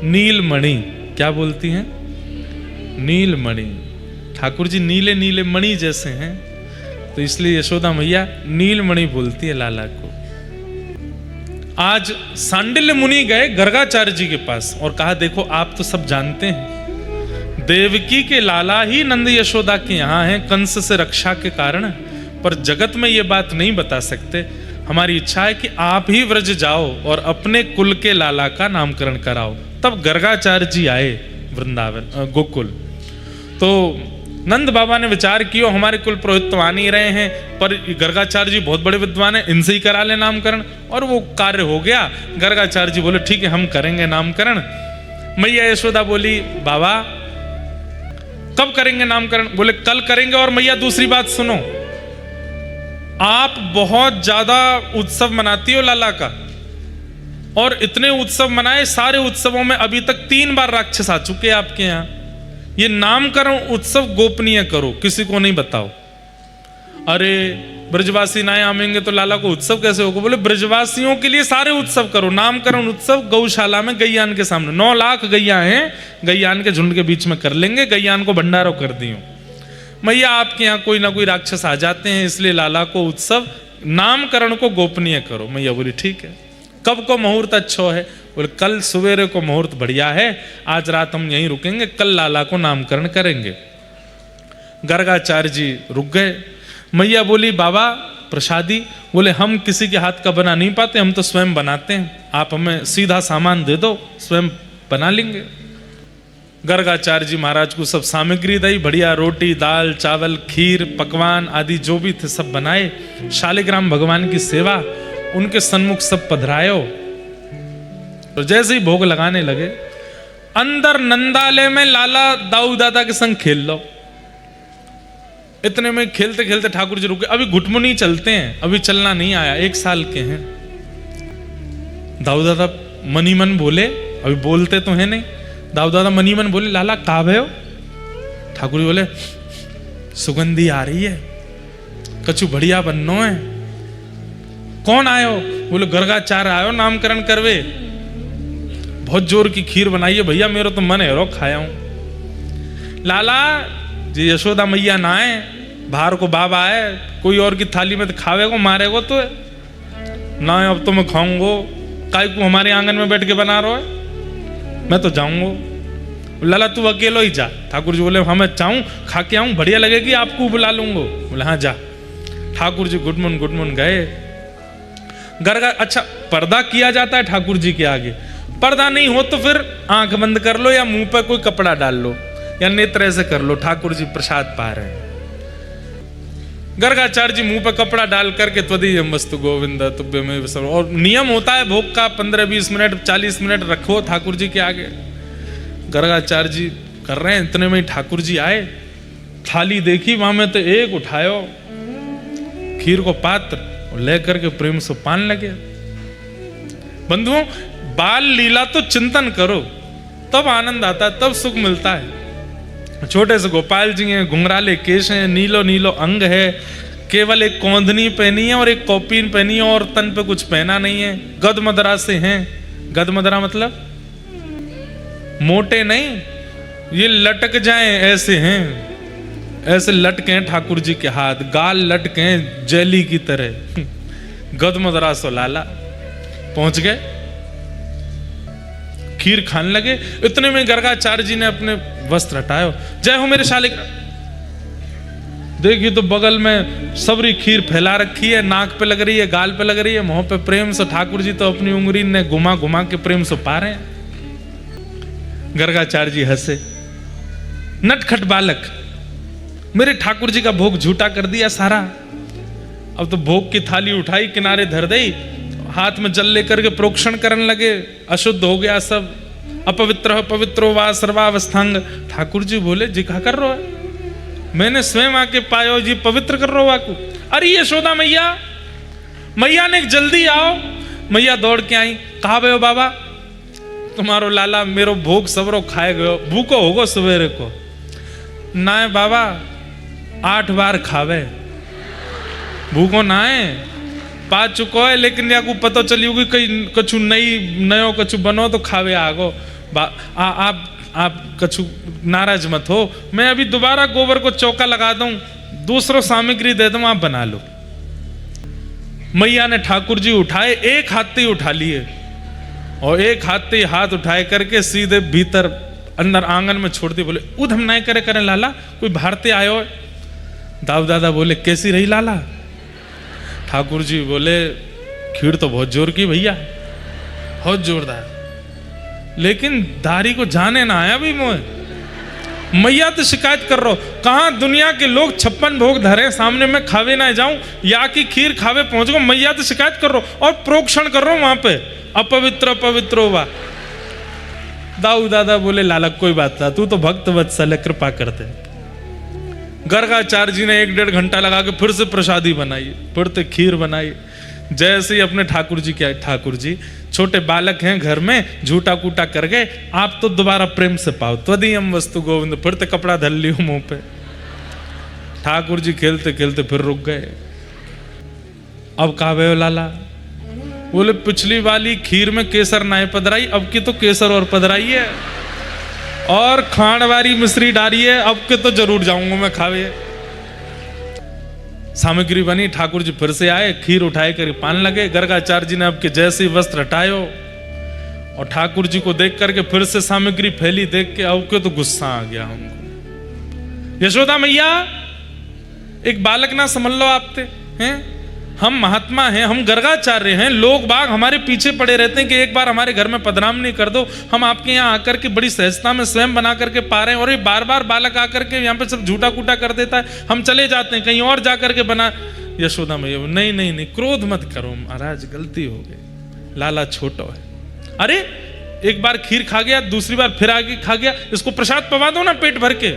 A: नीलमणि। क्या बोलती हैं? नीलमणि। ठाकुर जी नीले नीले मणि जैसे हैं, तो इसलिए यशोदा मैया नीलमणि बोलती है लाला को। आज सांडिल्य मुनि गए गर्गाचार्य जी के पास और कहा देखो आप तो सब जानते हैं, देवकी के लाला ही नंद यशोदा के यहाँ हैं कंस से रक्षा के कारण, पर जगत में ये बात नहीं बता सकते। हमारी इच्छा है कि आप ही व्रज जाओ और अपने कुल के लाला का नामकरण कराओ। तब गर्गाचार्य जी आए वृंदावन गोकुल। तो नंद बाबा ने विचार किया हमारे कुल पुरोहित तो आ नहीं रहे हैं, पर गर्गाचार्य जी बहुत बड़े विद्वान हैं, इनसे ही करा ले नामकरण। और वो कार्य हो गया। गर्गाचार्य जी बोले ठीक है हम करेंगे नामकरण। मैया यशोदा बोली बाबा कब करेंगे नामकरण? बोले कल करेंगे। और मैया दूसरी बात सुनो, आप बहुत ज्यादा उत्सव मनाती हो लाला का, और इतने उत्सव मनाए, सारे उत्सवों में अभी तक 3 बार राक्षस आ चुके हैं आपके यहाँ। ये नामकरण उत्सव गोपनीय करो, किसी को नहीं बताओ। अरे ब्रजवासी ना आएंगे तो लाला को उत्सव कैसे होगा? बोले ब्रजवासियों के लिए सारे उत्सव करो, नामकरण उत्सव गौशाला में गैयान के सामने 9 लाख गैया हैं, गैयान के झुंड के बीच में कर लेंगे, गैयान को भंडारो कर दियो। मैया आपके यहाँ कोई ना कोई राक्षस आ जाते हैं, इसलिए लाला को उत्सव नामकरण को गोपनीय करो। मैया बोली ठीक है। कब को मुहूर्त अच्छा है? बोले कल सवेरे को मुहूर्त बढ़िया है, आज रात हम यहीं रुकेंगे, कल लाला को नामकरण करेंगे। गर्गाचार्य जी रुक गए। मैया बोली बाबा प्रसादी? बोले हम किसी के हाथ का बना नहीं पाते, हम तो स्वयं बनाते हैं, आप हमें सीधा सामान दे दो, स्वयं बना लेंगे। गर्गाचार्य जी महाराज को सब सामग्री दी, बढ़िया रोटी दाल चावल खीर पकवान आदि जो भी थे सब बनाए। शालिग्राम भगवान की सेवा, उनके सन्मुख सब पधरायो। तो जैसे ही भोग लगाने लगे, अंदर नंदालय में लाला दाऊ दादा के संग खेल लो। इतने में खेलते खेलते ठाकुर जी रुके। अभी घुटमुनी चलते हैं, अभी चलना नहीं आया, 1 साल के हैं। दाऊ दादा मनी मन बोले, अभी बोलते तो है नहीं। दाऊ दादा मनी मन बोले लाला कहाँ भयो? ठाकुर जी बोले सुगंधी आ रही है, कछु बढ़िया बननो है। कौन आयो? बोले गर्गाचार्य आयो नामकरण करवे, बहुत जोर की खीर बनाई है भैया, मेरा तो मन है रो खाया हूं। लाला जी यशोदा मैया ना आए, बाहर को बाबा आए, कोई और की थाली में तो खावेगो मारेगो तो ना, अब तो मैं खाऊंगो, काय को हमारे आंगन में बैठ के बना रहा है, मैं तो जाऊंगो। लाला तू अकेलो ही जा। ठाकुर जी बोले हाँ मैं चाहूँ, खा के आऊँ, बढ़िया लगेगी, आपको बुला लूंगो। बोले हाँ जा। ठाकुर जी गुडमुन गए। गरगा अच्छा पर्दा किया जाता है ठाकुर जी के आगे, पर्दा नहीं हो तो फिर आंख बंद कर लो या मुंह पर कोई कपड़ा डाल लो या नेत्र ऐसे कर लो, ठाकुर जी प्रसाद पा रहे हैं। गर्गाचार्य जी मुंह पर कपड़ा डाल करके त्वदीयम वस्तु गोविंद तुभ्यमेव सर्वं, और नियम होता है भोग का 15-20 मिनट 40 मिनट रखो ठाकुर जी के आगे। गर्गाचार्य जी कर रहे हैं, इतने में ठाकुर जी आए, थाली देखी वहां में तो एक उठायो खीर को पात्र और लेकर के प्रेम से पान लगे। बंधुओं, बाल लीला तो चिंतन करो तब आनंद आता है, तब सुख मिलता है। छोटे से गोपाल जी हैं, घुंघराले केश हैं, नीलो नीलो अंग है, केवल एक कौंधनी पहनी है और एक कौपीन पहनी है और तन पे कुछ पहना नहीं है। गदमदरा से हैं, गदमदरा मतलब मोटे नहीं, ये लटक जाएं ऐसे हैं, ऐसे लटके हैं ठाकुर जी के हाथ, गाल लटके हैं जेली की तरह। गदमदरा सो लाला पहुंच गए, खीर खाने लगे। इतने में गर्गाचार्य जी ने अपने वस्त्र हटाए, जय हो मेरे शालिक। देखिए तो बगल में सबरी खीर फैला रखी है, नाक पे लग रही है, गाल पे लग रही है, मुंह पे प्रेम से ठाकुर जी तो अपनी उंगली ने घुमा घुमा के प्रेम से पा रहे हैं। गर्गाचार्य जी हंसे, नटखट बालक, मेरे ठाकुर जी का भोग झूठा कर दिया सारा। अब तो भोग की थाली उठाई, किनारे धर दी, हाथ में जल लेकर के प्रोक्षण करने लगे, अशुद्ध हो गया सब। अपवित्र पवित्रो वा सर्वावस्थांग। ठाकुर जी बोले जी क्या कर रहे हो, मैंने स्वयं आके पायो जी पवित्र कर रहे हो आकू। अरे यशोदा मैया, मैया ने जल्दी आओ। मैया दौड़ के आई, कहा भयो बाबा तुम्हारो लाला मेरो भोग सबरो खाए गयो, भूको होगो सवेरे को। ना बाबा 8 बार खावे, भूको ना है, पा चुको है, लेकिन या को पता चली होगी कहीं कछु नयो कछु बनो तो खावे आगो। आप कछु नाराज मत हो, मैं अभी दोबारा गोबर को चौका लगा दूं, दूसरों सामग्री दे दूं, आप बना लो। मैया ने ठाकुर जी उठाए, एक हाथ ही उठा लिए और एक हाथ ही हाथ उठाए करके सीधे भीतर अंदर आंगन में छोड़ दिए। बोले उधम नहीं करे लाला, कोई भारतीय आयो। दाऊ दादा बोले कैसी रही लाला। ठाकुर जी बोले खीर तो बहुत जोर की भैया, बहुत जोरदार, लेकिन दारी को जाने ना आया भी मोह। मैया तो शिकायत कर रहा, कहां दुनिया के लोग 56 भोग धरे सामने में खावे ना जाऊं, या की खीर खावे पहुंच गो। मैया तो शिकायत कर रहा और प्रोक्षण कर रहा वहां पे, अपवित्र पवित्रो वा। दाऊ दादा बोले लाला कोई बात ना, तू तो भक्त वत्सल है, कृपा करते। गर्गाचार्य जी ने 1-1.5 घंटा लगा के फिर से प्रसादी बनाई, फिर से खीर बनाई। जैसे ही अपने ठाकुर जी क्या, ठाकुर जी छोटे बालक हैं घर में, झूठा कूटा कर गए, आप तो दोबारा प्रेम से पाओ, त्वदीयम वस्तु गोविंद। फिर तो कपड़ा धर लियो मुंह पे। ठाकुर जी खेलते खेलते फिर रुक गए। अब कहा भयो लाला, बोले पिछली वाली खीर में केसर नाय पधराई, अब की तो केसर और पधराई है और खांडवारी मिश्री डाली है, अब के तो जरूर जाऊंगा मैं खावे। सामग्री बनी, ठाकुर जी फिर से आए, खीर उठाए कर पान लगे। गर्गाचार्य जी ने अब के जैसे वस्त्र हटायो और ठाकुर जी को देख करके फिर से सामग्री फैली देख के अब के तो गुस्सा आ गया हमको। यशोदा मैया, एक बालक ना समझ लो आपते हैं, हम महात्मा हैं, हम गर्गाचार्य हैं, लोग बाग हमारे पीछे पड़े रहते हैं कि एक बार हमारे घर में पधराम नहीं कर दो। हम आपके यहाँ आकर के बड़ी सहजता में स्वयं बना करके पा रहे हैं और ये बार बार बालक आकर के यहाँ पे सब झूठा कूटा कर देता है, हम चले जाते हैं कहीं और जा करके बना। यशोदा मैया, नहीं नहीं नहीं, क्रोध मत करो महाराज, गलती हो गई, लाला छोटो है। अरे एक बार खीर खा गया, दूसरी बार फिर आगे खा गया, इसको प्रसाद पवा दो ना पेट भर के।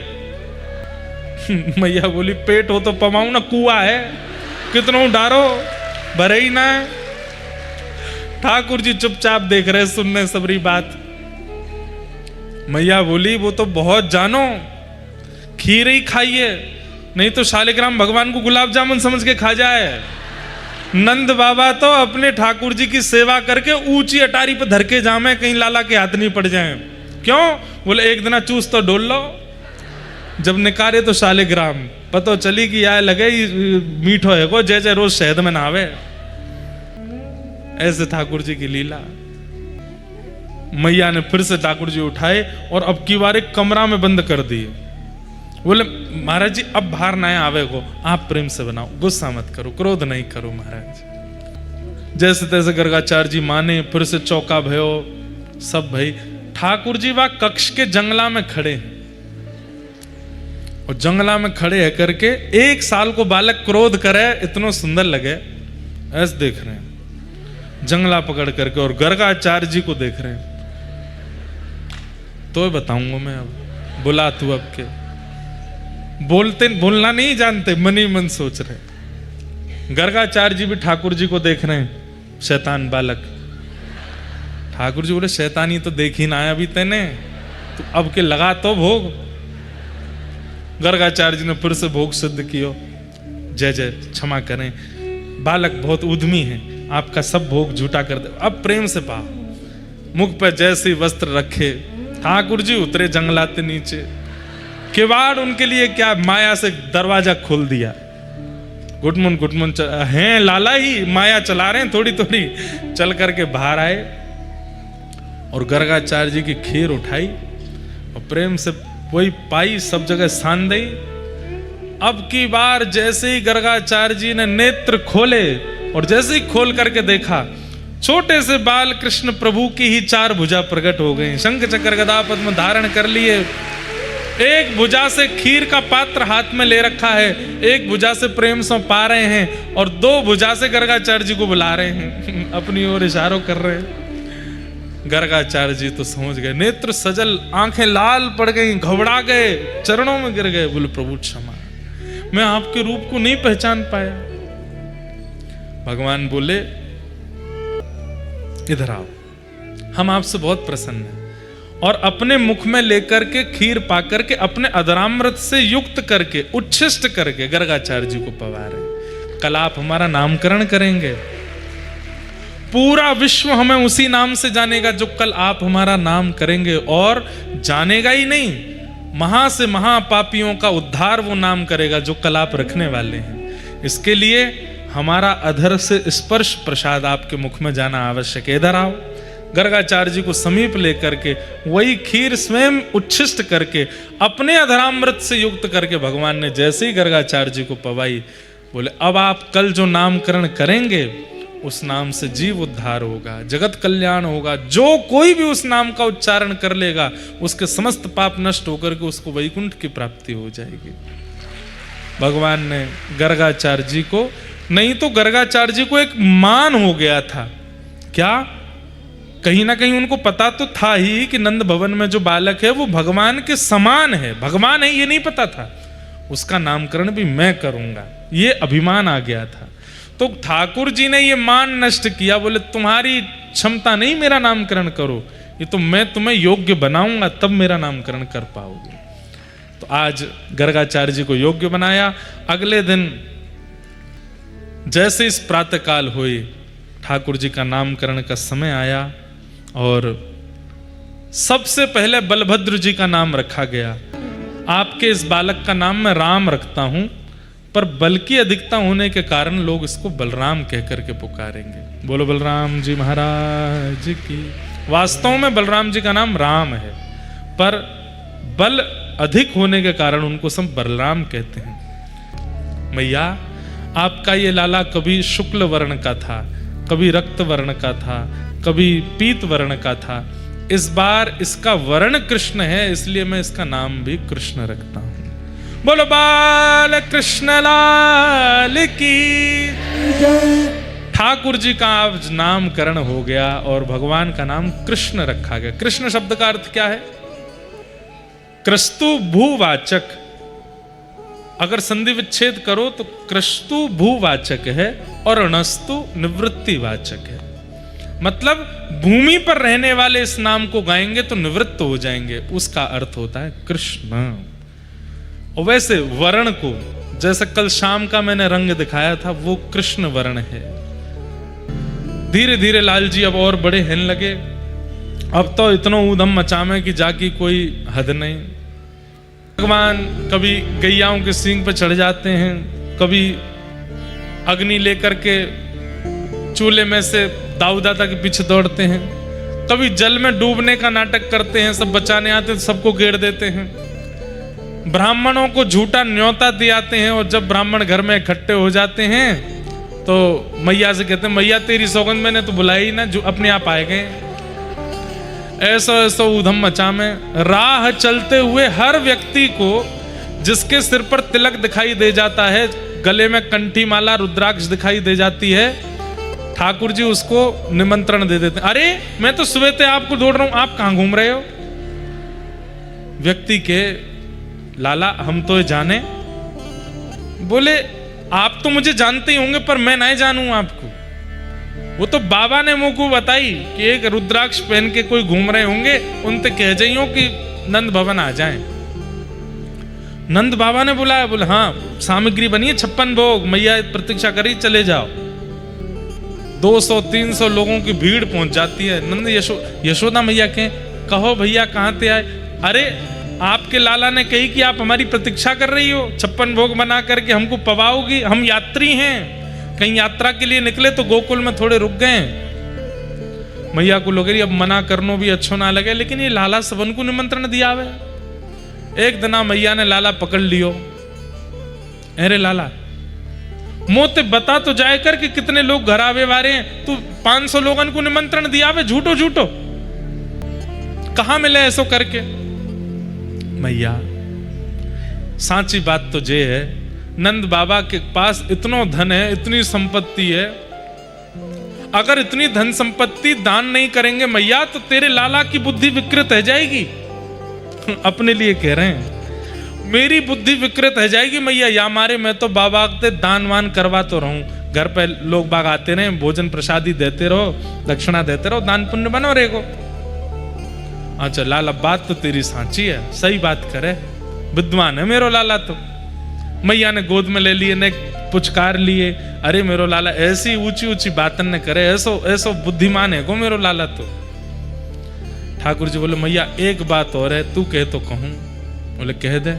A: मैया बोली पेट हो तो पवाऊ ना, कुआ है, कितनों डारो भरे ही ना। ठाकुर जी चुपचाप देख रहे, सुनने सबरी बात। मैया बोली वो तो बहुत जानो, खीर ही खाइए, नहीं तो शालिग्राम भगवान को गुलाब जामुन समझ के खा जाए। नंद बाबा तो अपने ठाकुर जी की सेवा करके ऊंची अटारी पर धर के जामे, कहीं लाला के हाथ नहीं पड़ जाए। क्यों? बोले एक दिन चूस तो डोल लो, जब निकारे तो शालिग्राम, पतो चली कि आए लगे मीठो है को, जैसे रोज शहद में नहावे। ऐसे ठाकुर जी की लीला। मैया ने फिर से ठाकुर जी उठाए और अब की बार एक कमरा में बंद कर दिए। बोले महाराज जी अब बाहर ना आवे को, आप प्रेम से बनाओ, गुस्सा मत करो, क्रोध नहीं करो महाराज। जैसे तैसे गर्गाचार्य जी माने, फिर से चौका भयो सब भाई। ठाकुर जी वह कक्ष के जंगला में खड़े हैं, और जंगला में खड़े है करके 1 साल को बालक क्रोध करे इतना सुंदर लगे, ऐसे देख रहे हैं जंगला पकड़ करके, और गर्गाचार्य जी को देख रहे हैं। तो बताऊंगा मैं, अब बुला तू अब के बोलना नहीं जानते, मन ही मन सोच रहे। गर्गाचार्य जी भी ठाकुर जी को देख रहे हैं, शैतान बालक। ठाकुर जी बोले शैतानी तो देख ही ना आया अभी तेने, तो अब के लगा तो भोग। गर्गाचार्य जी ने फिर से भोग सिद्ध कियो। जय जय, क्षमा करें, बालक बहुत उद्यमी है, आपका सब भोग झूठा कर दे। अब प्रेम से पा, मुख पर जैसे वस्त्र रखे, ठाकुर जी उतरे जंगलाते नीचे। किवाड़ उनके लिए क्या, माया से दरवाजा खोल दिया। गुटमुन हैं लाला ही माया चला रहे हैं, थोड़ी थोड़ी चल करके बाहर आए, और गर्गाचार्य जी की खीर उठाई और प्रेम से वही पाई, सब जगह सान दी। अब की बार जैसे ही गर्गाचार्य जी ने नेत्र खोले, और जैसे ही खोल करके देखा, छोटे से बाल कृष्ण प्रभु की ही 4 भुजा प्रकट हो गई, शंख चक्र गदा पद्म धारण कर लिए। एक भुजा से खीर का पात्र हाथ में ले रखा है, एक भुजा से प्रेम से पा रहे हैं, और 2 भुजा से गर्गाचार्य जी को बुला रहे हैं, अपनी ओर इशारों कर रहे हैं। गर्गाचार्य जी तो समझ गए, नेत्र सजल, आंखें लाल पड़ गई, घबरा गए, चरणों में गिर गए, बोले प्रभु क्षमा, मैं आपके रूप को नहीं पहचान पाया। भगवान बोले इधर आओ, हम आपसे बहुत प्रसन्न हैं, और अपने मुख में लेकर के खीर पाकर के अपने अधरामृत से युक्त करके उच्छिष्ट करके गर्गाचार्य जी को पवा रहे। कल आप हमारा नामकरण करेंगे, पूरा विश्व हमें उसी नाम से जानेगा जो कल आप हमारा नाम करेंगे, और जानेगा ही नहीं, महा से महा पापियों का उद्धार वो नाम करेगा जो कल आप रखने वाले हैं। इसके लिए हमारा अधर से स्पर्श प्रसाद आपके मुख में जाना आवश्यक है। इधर आओ। गर्गाचार्य जी को समीप लेकर के वही खीर स्वयं उच्छिष्ट करके अपने अधरामृत से युक्त करके भगवान ने जैसे ही गर्गाचार्य जी को पवाई, बोले अब आप कल जो नामकरण करेंगे उस नाम से जीव उद्धार होगा, जगत कल्याण होगा। जो कोई भी उस नाम का उच्चारण कर लेगा उसके समस्त पाप नष्ट होकर के उसको वैकुंठ की प्राप्ति हो जाएगी। भगवान ने गर्गाचार्य जी को, नहीं तो गर्गाचार्य जी को एक मान हो गया था, क्या कहीं ना कहीं उनको पता तो था ही कि नंद भवन में जो बालक है वो भगवान के समान है, भगवान है ये नहीं पता था, उसका नामकरण भी मैं करूंगा, ये अभिमान आ गया था। तो ठाकुर जी ने ये मान नष्ट किया, बोले तुम्हारी क्षमता नहीं मेरा नामकरण करो, ये तो मैं तुम्हें योग्य बनाऊंगा तब मेरा नामकरण कर पाओगे। तो आज गर्गाचार्य जी को योग्य बनाया। अगले दिन जैसे इस प्रातः काल हुई, ठाकुर जी का नामकरण का समय आया और सबसे पहले बलभद्र जी का नाम रखा गया। आपके इस बालक का नाम मैं राम रखता हूं, पर बल की अधिकता होने के कारण लोग इसको बलराम कह करके पुकारेंगे। बोलो बलराम जी महाराज की। वास्तव में बलराम जी का नाम राम है, पर बल अधिक होने के कारण उनको सब बलराम कहते हैं। मैया आपका ये लाला कभी शुक्ल वर्ण का था, कभी रक्त वर्ण का था, कभी पीत वर्ण का था, इस बार इसका वर्ण कृष्ण है, इसलिए मैं इसका नाम भी कृष्ण रखता हूं। बोलो बाल कृष्ण लाल की। ठाकुर जी का आज नामकरण हो गया और भगवान का नाम कृष्ण रखा गया। कृष्ण शब्द का अर्थ क्या है? क्रस्तु भूवाचक। अगर संधि विच्छेद करो तो क्रस्तु भूवाचक है और अणस्तु निवृत्तिवाचक है। मतलब भूमि पर रहने वाले इस नाम को गाएंगे तो निवृत्त हो जाएंगे, उसका अर्थ होता है कृष्ण। और वैसे वर्ण को, जैसे कल शाम का मैंने रंग दिखाया था, वो कृष्ण वर्ण है। धीरे धीरे लाल जी अब और बड़े होने लगे, अब तो इतना ऊधम मचामे कि जाकी कोई हद नहीं। भगवान कभी गैयाओं के सींग पे चढ़ जाते हैं, कभी अग्नि लेकर के चूल्हे में से दाऊ दादा के पीछे दौड़ते हैं, कभी जल में डूबने का नाटक करते हैं, सब बचाने आते हैं सबको घेर देते हैं। ब्राह्मणों को झूठा न्योता दियाते हैं और जब ब्राह्मण घर में इकट्ठे हो जाते हैं तो मैया से कहते हैं, मैया तेरी सौगंध मैंने तो बुलाई ही ना, जो अपने आप आए गए। ऐसा ऐसा ऊधम मचा में राह चलते हुए हर व्यक्ति को जिसके सिर पर तिलक दिखाई दे जाता है, गले में कंठी माला रुद्राक्ष दिखाई दे जाती है, ठाकुर जी उसको निमंत्रण दे देते हैं। अरे मैं तो सुबह से आपको ढूंढ रहा हूं, आप कहां घूम रहे हो? व्यक्ति के लाला हम तो जाने, बोले आप तो मुझे जानते ही होंगे पर मैं नहीं जानूं आपको। वो तो बाबा ने मुंह को बताई कि एक रुद्राक्ष पहन के कोई घूम रहे होंगे, उनसे कह जाइयो कि नंद भवन आ जाएं। नंद बाबा ने बुलाया, बोले हाँ सामग्री बनी है 56 भोग, मैया प्रतीक्षा करी, चले जाओ। 200-300 लोगों की भीड़ पहुंच जाती है। नंद यशोदा मैया के कहो भैया कहां से आए? अरे आपके लाला ने कही कि आप हमारी प्रतीक्षा कर रही हो, 56 भोग बना करके हमको पवाओगी, हम यात्री हैं, कहीं यात्रा के लिए निकले तो गोकुल में थोड़े रुक गए। मैया को लगे अब मना करनो भी अच्छो ना लगे, लेकिन ये लाला सबन को निमंत्रण दिया हुआ। एक दिन मैया ने लाला पकड़ लियो, अरे लाला मोते बता तो जाए कर कि कितने लोग घर आवे वारे हैं, तू 500 लोगन को निमंत्रण दिया हुआ, झूठो झूठो कहां मिले ऐसो करके? मैया सांची बात तो जे है, नंद बाबा के पास इतना धन है, इतनी संपत्ति है, अगर इतनी धन संपत्ति दान नहीं करेंगे मैया तो तेरे लाला की बुद्धि विकृत हो जाएगी। अपने लिए कह रहे हैं, मेरी बुद्धि विकृत हो जाएगी मैया, या मारे मैं तो बाबा के दान वान करवा तो रहूं, घर पे लोग बाग आते रहे, भोजन प्रसादी देते रहो, दक्षिणा देते रहो, दान पुण्य बनो रहेगो। अच्छा लाला बात तो तेरी सांची है, सही बात करे, विद्वान है मेरो लाला। तो मैया ने गोद में ले लिए, ने पुचकार लिए, अरे मेरो लाला ऐसी ऊंची ऊंची बातन ने करे, ऐसो ऐसो बुद्धिमान है गो मेरो लाला। तो ठाकुर जी बोले मैया एक बात और है, तू कह तो कहूं। बोले कह दे।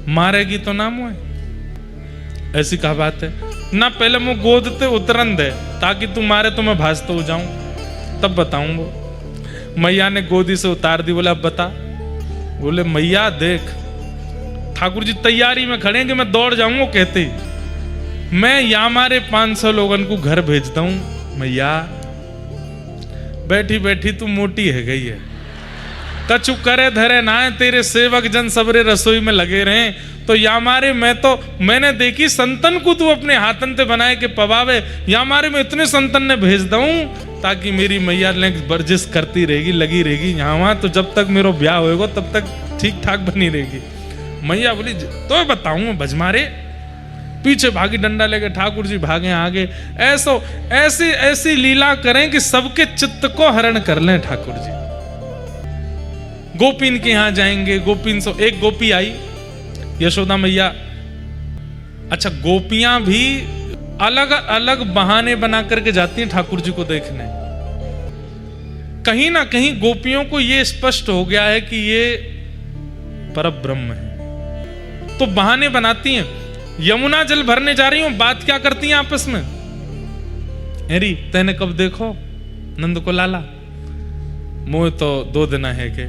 A: मारेगी तो ना मुझे, ऐसी कहा बात है ना, पहले मुझे गोद ते उतरन दे ताकि तू मारे तो मैं भासता हो जाऊं, तब बताऊं। वो मैया ने गोदी से उतार दी। बोले अब बता। बोले मैया देख, ठाकुर जी तैयारी में खड़े हैं कि मैं दौड़ जाऊंगा, कहते मैं या मारे 500 लोगन को घर भेजता हूं। मैया बैठी बैठी तू मोटी है गई है, कछु करे धरे ना है, तेरे सेवक जन सबरे रसोई में लगे रहे, तो या मारे मैंने देखी संतन को तू अपने हाथन से बनाए के पवावे, या मारे मैं इतने संतन ने भेज दूं ताकि मेरी मैया वर्जिश करती रहेगी, लगी रहेगी यहाँ वहां, तो जब तक मेरा ब्याह होएगा तब तक ठीक ठाक बनी रहेगी। मैया बोली तो बताऊं भजमारे। पीछे भागी डंडा लेके, ठाकुर जी भागे आगे। ऐसी ऐसी लीला करें कि सबके चित्त को हरण कर लें ठाकुर जी। गोपीन के यहां जाएंगे, गोपीन से एक गोपी आई यशोदा मैया। अच्छा गोपियां भी अलग अलग बहाने बना करके जाती हैं ठाकुर जी को देखने। कहीं ना कहीं गोपियों को यह स्पष्ट हो गया है कि ये परब्रह्म है, तो बहाने बनाती हैं। यमुना जल भरने जा रही हूं, बात क्या करती हैं आपस में, अरे तेने कब देखो नंद को लाला? मोह तो 2 दिन है के।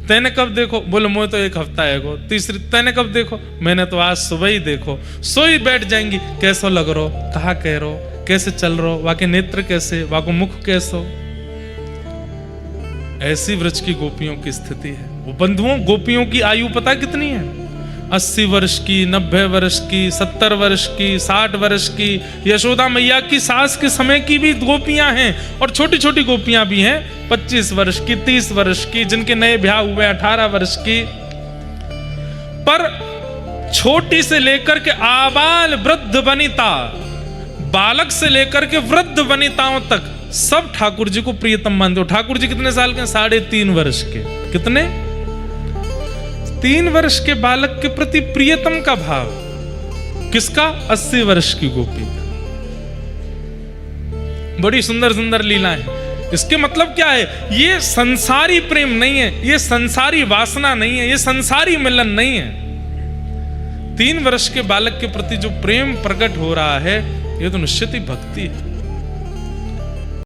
A: तेने कब देखो? बोले मोह तो 1 हफ्ता है गो। तीसरी तेने कब देखो? मैंने तो आज सुबह ही देखो। सोई बैठ जाएंगी, कैसो लग रो, कहा कह रो, कैसे चल रो, वाके नेत्र कैसे, वाको मुख कैसो। ऐसी व्रज की गोपियों की स्थिति है। वो बंधुओं गोपियों की आयु पता कितनी है? 80 वर्ष की, 90 वर्ष की, 70 वर्ष की, 60 वर्ष की। यशोदा मैया की सास के समय की भी गोपियां हैं, और छोटी छोटी गोपियां भी हैं, 25 वर्ष की, 30 वर्ष की, जिनके नए ब्याह हुए 18 वर्ष की। पर छोटी से लेकर के आबाल वृद्ध वनिता, बालक से लेकर के वृद्ध वनिताओं तक सब ठाकुर जी को प्रियतम मानते हो। ठाकुर जी कितने साल के? 3.5 वर्ष के। कितने? 3 वर्ष के बालक के प्रति प्रियतम का भाव किसका? 80 वर्ष की गोपी का। बड़ी सुंदर सुंदर लीलाएं। इसके मतलब क्या है? ये संसारी प्रेम नहीं है, ये संसारी वासना नहीं है, ये संसारी मिलन नहीं है। 3 वर्ष के बालक के प्रति जो प्रेम प्रकट हो रहा है, ये तो निश्चित ही भक्ति है।